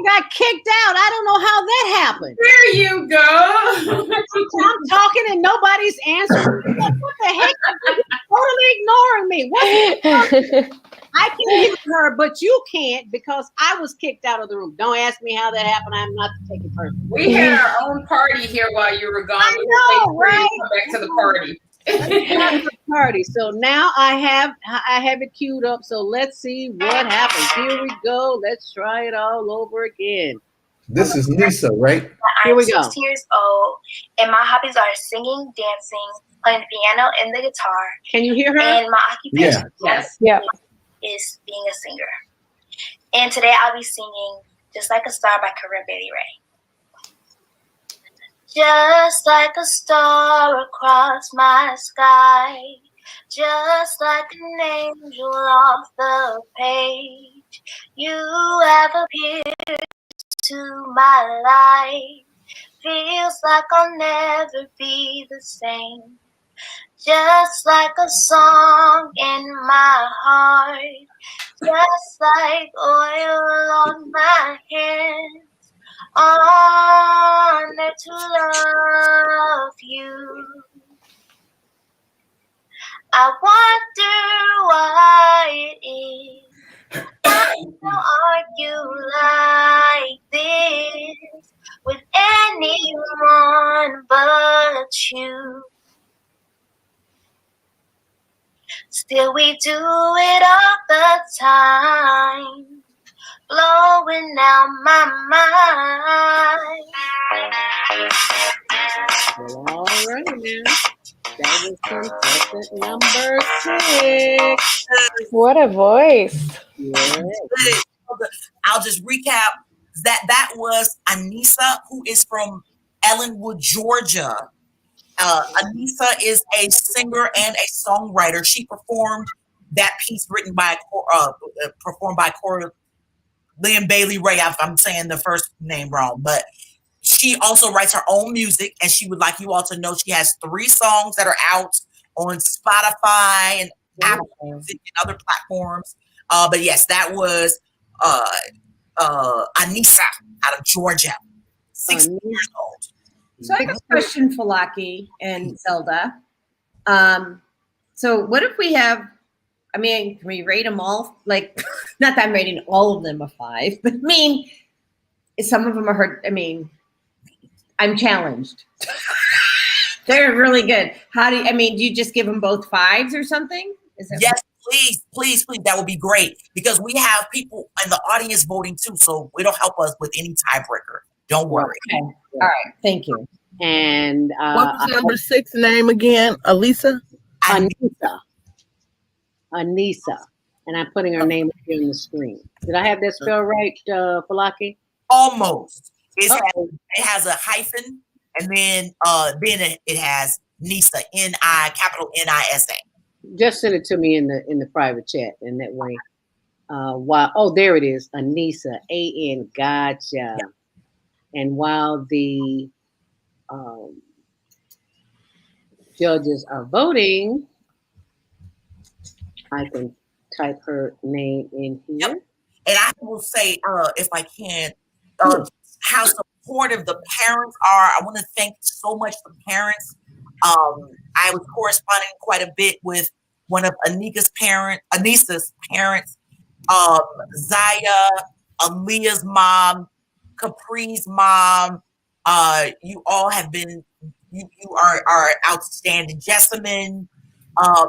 got kicked out. I don't know how that happened. There you go. I'm talking and nobody's answering. What the heck? Totally ignoring me. What? I can hear her, but you can't because I was kicked out of the room. Don't ask me how that happened. I'm not to take it personally. We had our own party here while you were gone. I know, right? Come back to the party. Party. So now I have it queued up. So let's see what happens. Here we go. Let's try it all over again. This is Lisa, right? Here we go. I'm 16 years old, and my hobbies are singing, dancing, playing the piano, and the guitar. Can you hear her? And my occupation Yeah. is being a singer. And today I'll be singing "Just Like a Star" by Corinne Bailey Rae. Just like a star across my sky, just like an angel off the page, you have appeared to my life. Feels like I'll never be the same. Just like a song in my heart, just like oil on my hands. Honored to love you. I wonder why it is I don't argue like this with anyone but you. Still we do it all the time, blowing out my mind. Well, all right, man. That was contestant number 6. What a voice. Yeah. I'll just recap that was Anissa, who is from Ellenwood, Georgia. Anissa is a singer and a songwriter. She performed that piece performed by Corinne Bailey Rae. I'm saying the first name wrong, but she also writes her own music, and she would like you all to know she has 3 songs that are out on Spotify and Apple Music and other platforms. But yes, that was Anissa out of Georgia, 16 years old. So I have a question for Laki and Zelda. So what if we have, I mean, can we rate them all? Like, not that I'm rating all of them a 5, but I mean, some of them are hurt. I mean, I'm challenged. They're really good. Do you just give them both 5s or something? Yes, please. That would be great because we have people in the audience voting too, so it'll help us with any tiebreaker. Don't worry. Okay. All right. Thank you. And what was number 6 name again? Alisa? Anissa. And I'm putting her name up here on the screen. Did I have that spelled right, Falaki? Almost. It has a hyphen, and then it has Nisa, capital Nisa. Just send it to me in the private chat, and that way. There it is, Anissa, A-N. Gotcha. Yeah. And while the judges are voting, I can type her name in here. Yep. And I will say, if I can, how supportive the parents are. I want to thank so much the parents. I was corresponding quite a bit with one of Anissa's parents, Zaya, Aaliyah's mom, Capri's mom. You all have been, you are outstanding. Jessamine,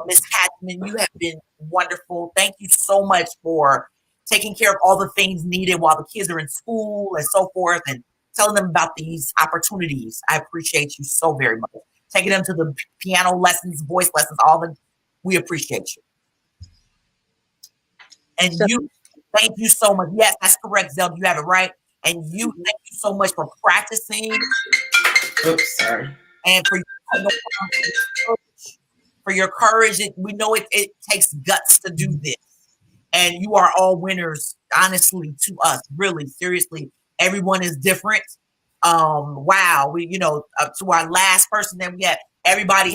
Miss Hatchman, you have been wonderful. Thank you so much for taking care of all the things needed while the kids are in school and so forth, and telling them about these opportunities. I appreciate you so very much. taking them to the piano lessons, voice lessons, we appreciate you. And you, thank you so much. Yes, that's correct, Zelda. You have it right. And you, thank you so much for practicing. Oops, sorry. And for your courage. We know it takes guts to do this. And you are all winners, honestly, to us. Really, seriously. Everyone is different. Wow. To our last person that we had, everybody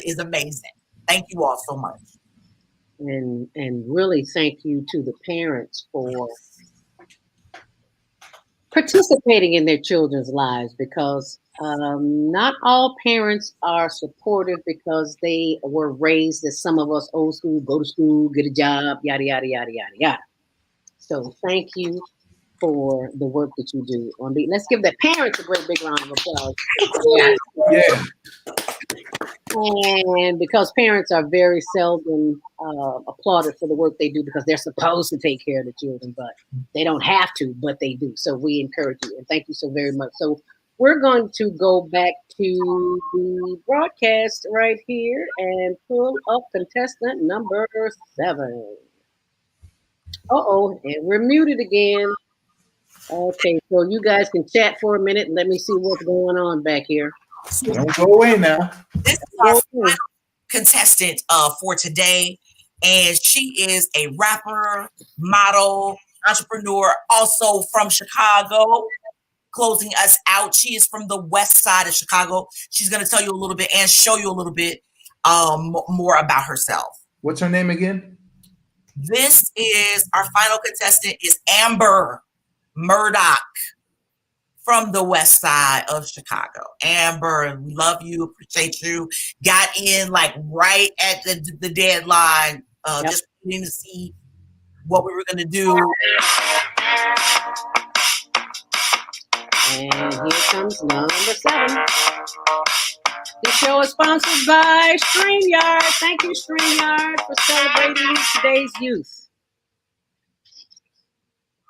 is amazing. Thank you all so much. And really thank you to the parents for participating in their children's lives, because not all parents are supportive because they were raised as some of us old school, go to school, get a job, yada, yada, yada, yada, yada. So thank you for the work that you do. Let's give the parents a great big round of applause. Yeah. And because parents are very seldom applauded for the work they do, because they're supposed to take care of the children, but they don't have to, but they do. So we encourage you, and thank you so very much. So we're going to go back to the broadcast right here and pull up contestant number 7. And we're muted again. Okay, so you guys can chat for a minute and let me see what's going on back here. Don't go away now. This is our final contestant for today, and she is a rapper, model, entrepreneur, also from Chicago. Closing us out, she is from the west side of Chicago. She's going to tell you a little bit and show you a little bit more about herself. What's her name again? This is our final contestant is Amber Murdoch from the west side of Chicago. Amber, we love you, appreciate you. Got in like right at the deadline, just waiting to see what we were going to do. And here comes number 7. The show is sponsored by StreamYard. Thank you, StreamYard, for celebrating today's youth.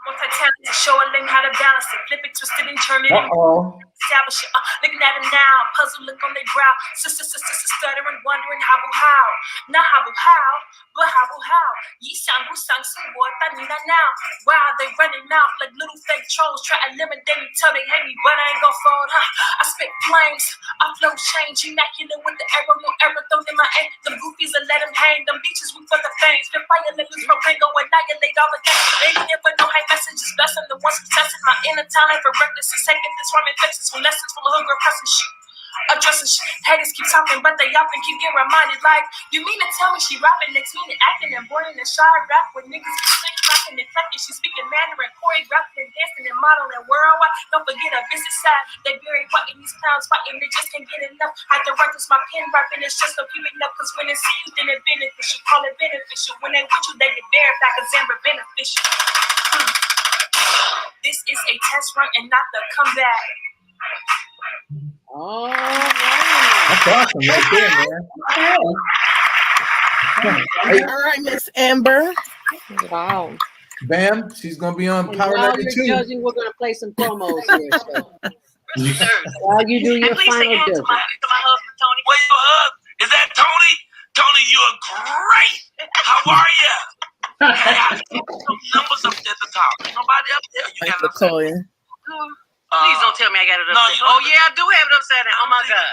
Multi-talented, show and learn how to balance it, flip it, twist it, and turn it. Establish it. Looking at it now, puzzle look on their brow. Sister, stuttering, wondering how. Not how, but how. Ye sang, who sang, some boy, Tanina now. Wow, they running out like little fake trolls. Try to eliminate me, tell they hate me, but I ain't gon' fold, I spit flames, I flow change, immaculate with the arrow, no arrow thrown in my aim. Them goofies will let them hang, them bitches we for the fangs. Spit fire, let loose propane, go annihilate all the things. They never know high messages, blessing the ones who tested my inner talent for reckless and taking this rhyming fixes with lessons full of hunger, pressing shit. Addressing shit. Haters keep talking, but they often keep getting reminded. Like, you mean to tell me she rapping next minute, acting and born in a shy rap with niggas be slick, rapping and flecking. She speaking Mandarin, choreographing and dancing and modeling worldwide. Don't forget her business side. They very white in these clowns fighting, they just can't get enough. I had to write this my pen rapping, it's just so keeping up. Cause when they see you, then it beneficial. Call it beneficial. When they with you, they get verified cause Amber beneficial. This is a test run and not the comeback. All right. That's awesome right there, man. All right, Miss Amber. Wow. Bam, she's going to be on And Power while 92. you're judging, we're going to play some promos here. So. While you do your final judging. Where you hug? Is that Tony? Tony, you're great. How are you? Hey, I got some numbers up there at the top. Nobody up there. You got it upside down. Please don't tell me I got it upside down. Oh, yeah, I do have it upside down. Oh, my God.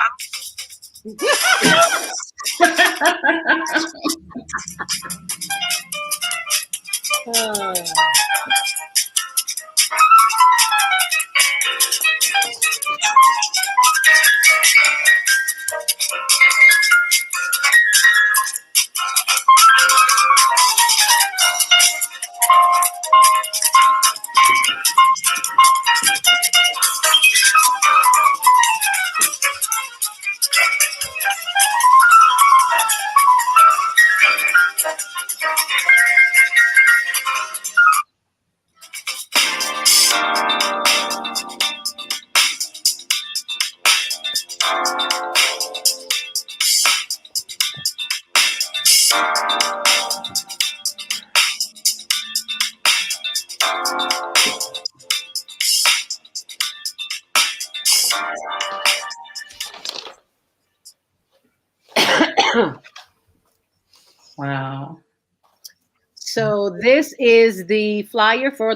Wow. So this is the flyer for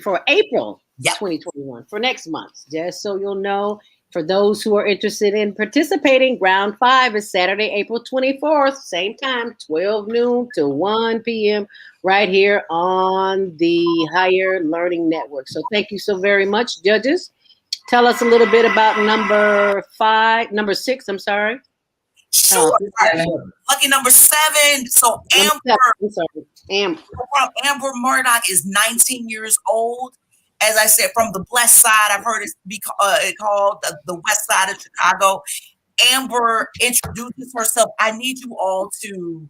for April 2021 for next month. Just so you'll know, for those who are interested in participating, round 5 is Saturday, April 24th, same time, 12 noon to 1 p.m. right here on the Higher Learning Network. So thank you so very much, judges. Tell us a little bit about number 6, I'm sorry. Sure. Lucky number 7. So Amber Murdoch is 19 years old. As I said, from the blessed side, I've heard it called the West Side of Chicago. Amber introduces herself. I need you all to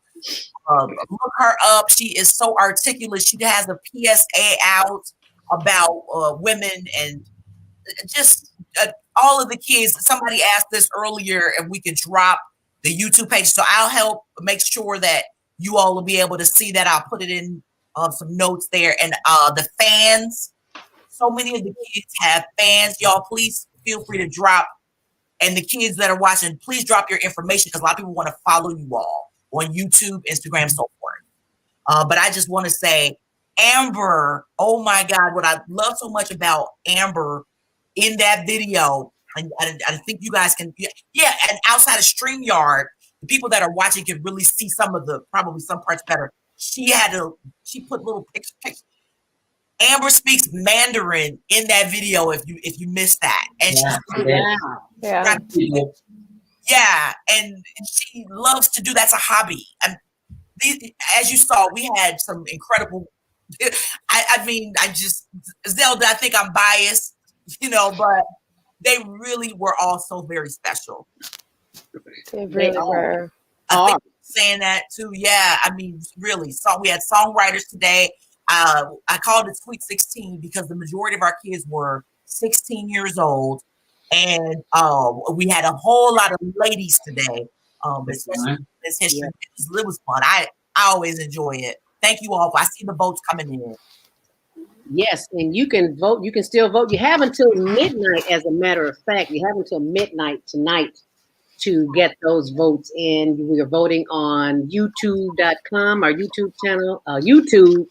look her up. She is so articulate. She has a PSA out about women and just all of the kids. Somebody asked this earlier if we could drop the YouTube page. So I'll help make sure that you all will be able to see that. I'll put it in some notes there. And the fans, so many of the kids have fans. Y'all, please feel free to drop. And the kids that are watching, please drop your information because a lot of people want to follow you all on YouTube, Instagram, and so forth. But I just want to say, Amber, oh my God, what I love so much about Amber in that video, and I think you guys can, and outside of StreamYard, the people that are watching can really see probably some parts better. She put little pictures. Amber speaks Mandarin in that video if you missed that. And and she loves to do that's a hobby. And as you saw, we had some incredible Zelda, I think I'm biased, but they really were all so very special. They really were. I think saying that too. Yeah, I mean, really. So we had songwriters today. I called it Sweet 16 because the majority of our kids were 16 years old, and we had a whole lot of ladies today. Especially this history. It was fun. I always enjoy it. Thank you all. I see the votes coming in. Yes, and you can vote. You can still vote. You have until midnight, as a matter of fact. You have until midnight tonight to get those votes in. We are voting on youtube.com, our YouTube channel, YouTube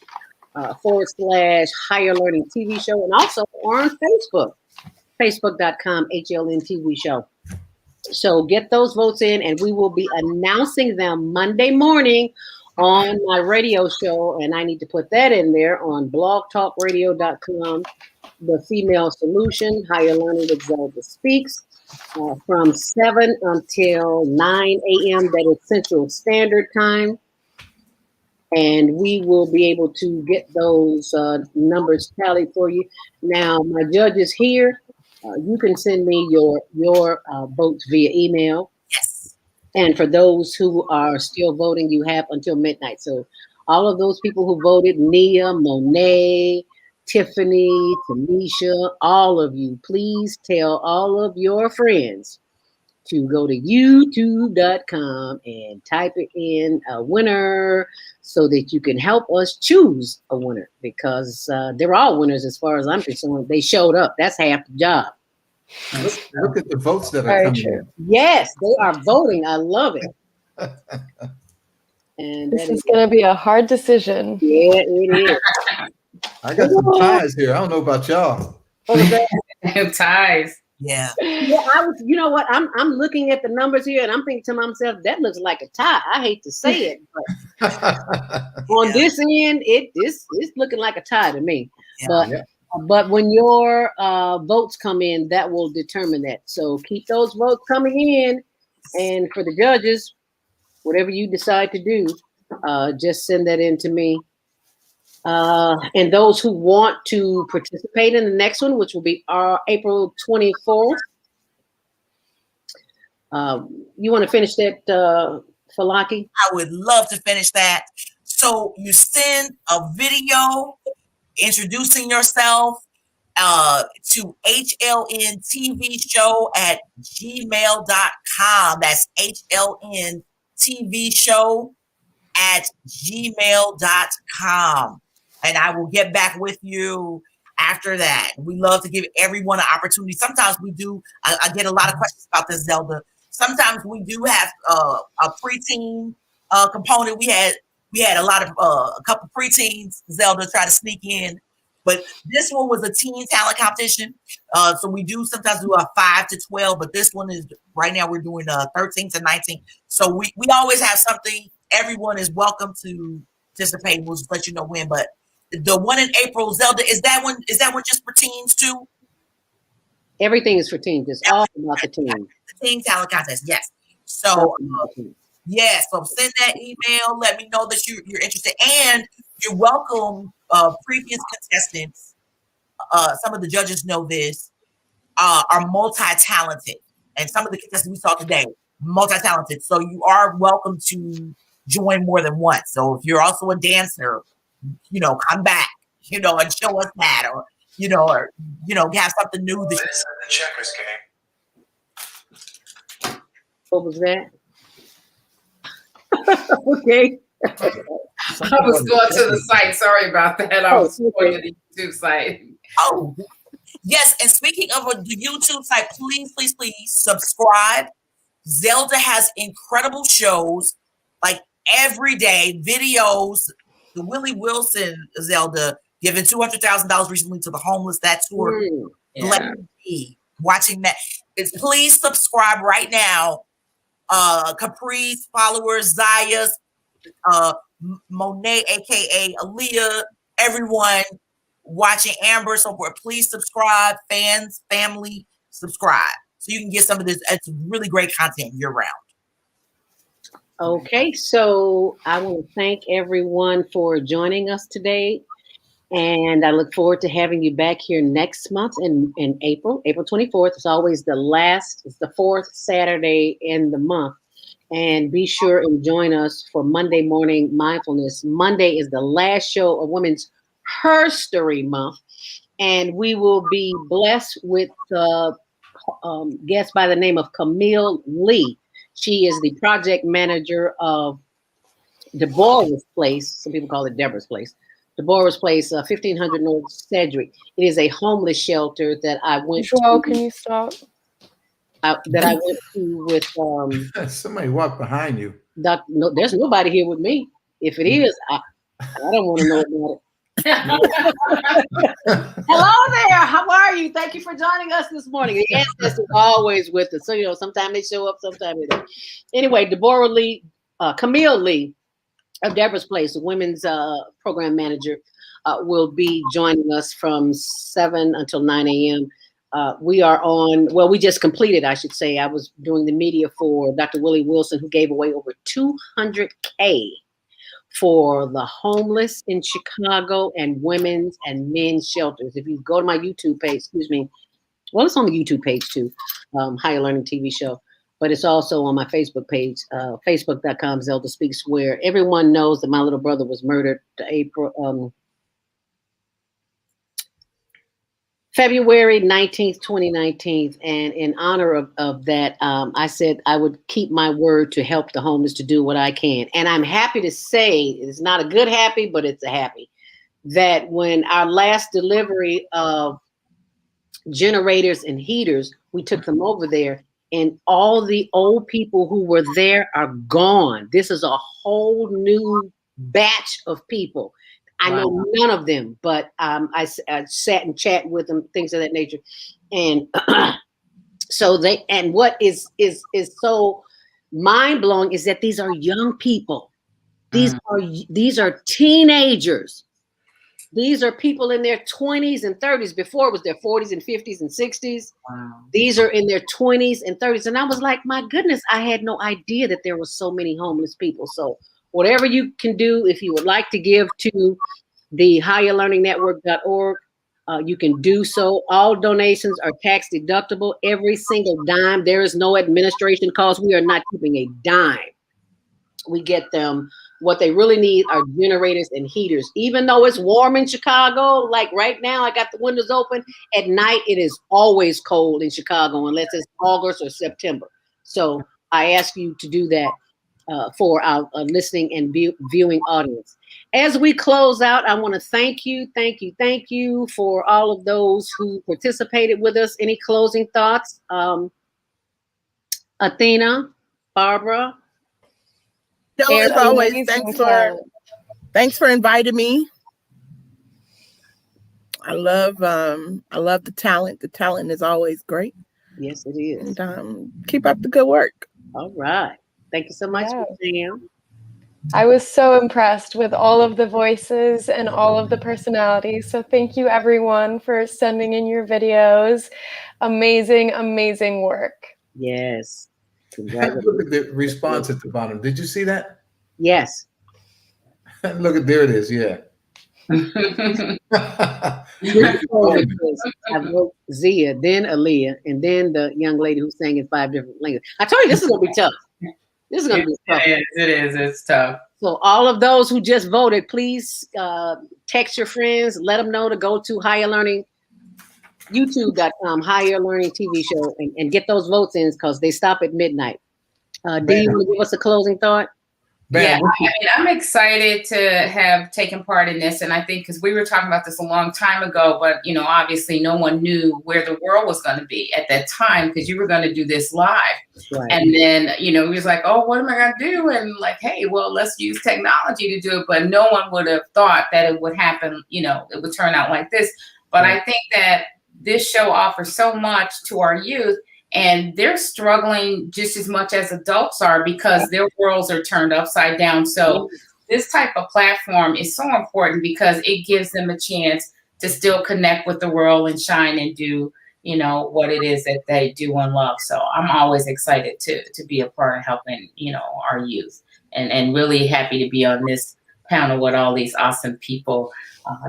/ Higher Learning TV Show, and also on Facebook, facebook.com, HlnTvShow. So get those votes in, and we will be announcing them Monday morning on my radio show, and I need to put that in there on blogtalkradio.com, The Female Solution, Higher Learning with Zelda Speaks, from 7 until 9 a.m. That is Central Standard Time. And we will be able to get those numbers tallied for you. Now, my judges here, you can send me your votes via email. Yes. And for those who are still voting, you have until midnight. So all of those people who voted, Nia, Monet, Tiffany, Tanisha, all of you, please tell all of your friends to go to youtube.com and type it in a winner so that you can help us choose a winner, because they're all winners as far as I'm concerned. They showed up. That's half the job. Look at the votes that are coming in. Yes, they are voting. I love it. And this is going to be a hard decision. Yeah, it is. I got some ties here. I don't know about y'all. Ties. Yeah. Yeah, you know what? I'm looking at the numbers here and I'm thinking to myself, that looks like a tie. I hate to say it, but on this end, it's looking like a tie to me. Yeah. But when your votes come in, that will determine that. So keep those votes coming in, and for the judges, whatever you decide to do, just send that in to me. And those who want to participate in the next one, which will be April 24th, you want to finish that, Falaki? I would love to finish that. So you send a video introducing yourself to HlnTvShow@gmail.com. That's HlnTvShow@gmail.com. And I will get back with you after that. We love to give everyone an opportunity. Sometimes we do. I get a lot of questions about this, Zelda. sometimes we do have a preteen component. We had a lot of a couple preteens. Zelda tried to sneak in, but this one was a teen talent competition. So we do sometimes do a 5 to 12, but this one is right now we're doing 13 to 19. So we always have something. Everyone is welcome to participate. We'll just let you know when. But the one in April, Zelda, is that one just for teens too? Everything is for teens. It's all about the team. The teen talent contest, yes. So yeah, so send that email. Let me know that you're interested, and you're welcome. Previous contestants, some of the judges know this, are multi-talented, and some of the contestants we saw today, multi-talented. So you are welcome to join more than once. So if you're also a dancer, come back, and show us that, or have something new. The checkers game. What was that? Okay. I was going to the site. Sorry about that. I was going to the YouTube site. Oh, yes. And speaking of the YouTube site, please subscribe. Zelda has incredible shows, like every day, videos. The Willie Wilson Zelda giving $200,000 recently to the homeless. That tour. Yeah. Watching that. Please subscribe right now. Capri's followers, Zaya's, Monet, aka Aaliyah, everyone watching Amber, so forth. Please subscribe, fans, family, subscribe so you can get some of this. It's really great content year round. Okay, so I want to thank everyone for joining us today, and I look forward to having you back here next month in April 24th. It's always it's the fourth Saturday in the month. And be sure and join us for Monday Morning Mindfulness. Monday is the last show of Women's Herstory Month, and we will be blessed with a guest by the name of Camille Lee. She is the project manager of Deborah's Place. Some people call it Deborah's Place. Deborah's Place, 1500 North Cedric. It is a homeless shelter that I went to. Can you stop? That I went to with somebody walked behind you. No, there's nobody here with me. If it is, I don't want to know about it. Hello there. How are you? Thank you for joining us this morning. The ancestors are always with us. So, sometimes they show up, sometimes they don't. Anyway, Camille Lee of Deborah's Place, the women's program manager, will be joining us from 7 until 9 a.m. We are we just completed, I should say. I was doing the media for Dr. Willie Wilson, who gave away over $200K for the homeless in Chicago and women's and men's shelters. If you go to my YouTube page, well, it's on the YouTube page too, Higher Learning TV show, but it's also on my Facebook page, facebook.com Zelda Speaks, where everyone knows that my little brother was murdered February 19th, 2019, and in honor of that, I said I would keep my word to help the homeless, to do what I can. And I'm happy to say, it's not a good happy, but it's a happy, that when our last delivery of generators and heaters, we took them over there, and all the old people who were there are gone. This is a whole new batch of people. I know none of them, but I sat and chat with them, things of that nature. And so what is so mind blowing is that these are young people. These are teenagers. These are people in their 20s and 30s. Before it was their 40s and 50s and 60s. Wow. These are in their 20s and 30s. And I was like, my goodness, I had no idea that there were so many homeless people. So whatever you can do, if you would like to give to the higherlearningnetwork.org, you can do so. All donations are tax deductible. Every single dime. There is no administration cost. We are not keeping a dime. We get them. What they really need are generators and heaters. Even though it's warm in Chicago, like right now, I got the windows open. At night, it is always cold in Chicago, unless it's August or September. So I ask you to do that for our listening and viewing audience. As we close out, I want to thank you for all of those who participated with us. Any closing thoughts? Athena, Barbara. No, as always, thanks for inviting me. I love the talent. The talent is always great. Yes, it is. And keep up the good work. All right. Thank you so much, Sam. I was so impressed with all of the voices and all of the personalities. So thank you everyone for sending in your videos. Amazing, amazing work. Yes. Look at the response at the bottom. Did you see that? Yes. Look at, there it is. Yeah. I wrote Zia, then Aaliyah, and then the young lady who sang in 5 different languages. I told you this is gonna be tough. This is gonna be tough. It is. It's tough. So all of those who just voted, please text your friends, let them know to go to Higher Learning, YouTube.com, Higher Learning TV show, and get those votes in because they stop at midnight. Do you want to give us a closing thought? Yeah, I mean, I'm excited to have taken part in this. And I think because we were talking about this a long time ago, but, you know, obviously no one knew where the world was going to be at that time because you were going to do this live. Right. And then, you know, we was like, oh, what am I going to do? And like, hey, well, let's use technology to do it. But no one would have thought that it would happen, you know, it would turn out like this. But I think that this show offers so much to our youth. And they're struggling just as much as adults are because their worlds are turned upside down. So this type of platform is so important because it gives them a chance to still connect with the world and shine and do, you know, what it is that they do and love. So I'm always excited to be a part of helping, you know, our youth and really happy to be on this panel with all these awesome people,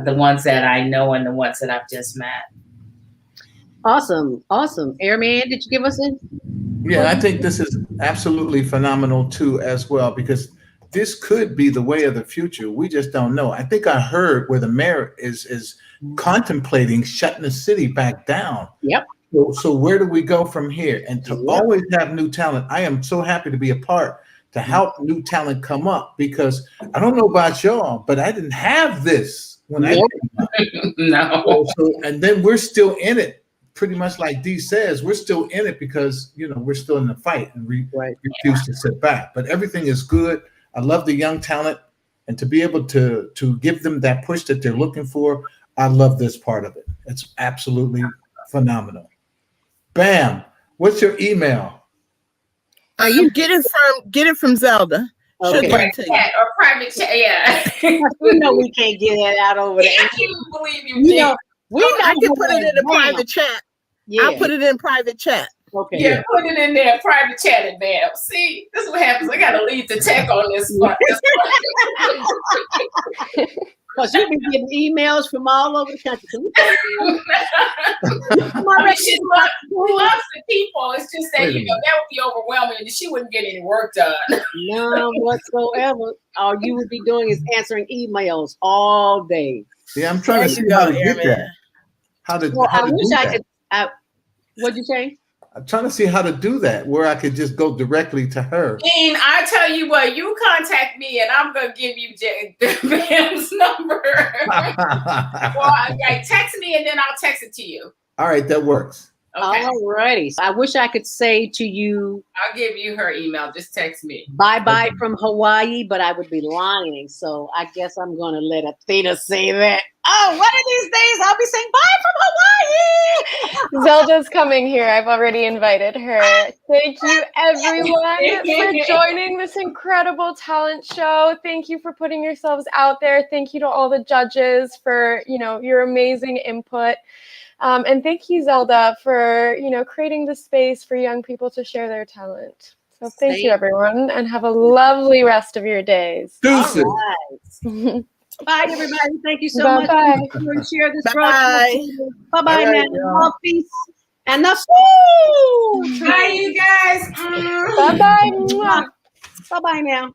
the ones that I know and the ones that I've just met. Awesome. Awesome. Airman, did you give us in? Yeah, I think this is absolutely phenomenal too, as well, because this could be the way of the future. We just don't know. I think I heard where the mayor is contemplating shutting the city back down. Yep. So where do we go from here? And to always have new talent. I am so happy to be a part to help new talent come up because I don't know about y'all, but I didn't have this when I came up. No. And then we're still in it. Pretty much like Dee says, we're still in it because, you know, we're still in the fight and we refuse to sit back. But everything is good. I love the young talent. And to be able to give them that push that they're looking for, I love this part of it. It's absolutely phenomenal. Bam. What's your email? You get it from Zelda. Okay. Or private chat, yeah. We know we can't get that out over there. I can't believe you did. know, I can put it in the private chat. Yeah. I'll put it in private chat. Okay. Yeah, put it in there, private chat and bam. See, this is what happens. I gotta leave the tech on this spot. Because you've been getting emails from all over the country. She loves the people. It's just that, you know, that would be overwhelming and she wouldn't get any work done. None whatsoever. All you would be doing is answering emails all day. Yeah, I'm trying to see how to get that. I wish I could. What'd you say? I'm trying to see how to do that, where I could just go directly to her. Dean, I tell you what, you contact me and I'm gonna give you Bam's number. Well, text me and then I'll text it to you. All right, that works. Okay. All righty. I wish I could say to you, I'll give you her email. Just text me. Bye-bye from Hawaii, but I would be lying. So I guess I'm going to let Athena say that. Oh, one of these days I'll be saying bye from Hawaii. Zelda's coming here. I've already invited her. Thank you, everyone, for joining this incredible talent show. Thank you for putting yourselves out there. Thank you to all the judges for, you know, your amazing input. And thank you, Zelda, for, you know, creating the space for young people to share their talent. So thank you, everyone, and have a lovely rest of your days. Deuces. Right. Bye, everybody. Thank you so Bye-bye. much for sharing this broadcast. Bye-bye All right, now. y'all. Peace. And the food. Bye, you guys. Bye-bye. Bye-bye now.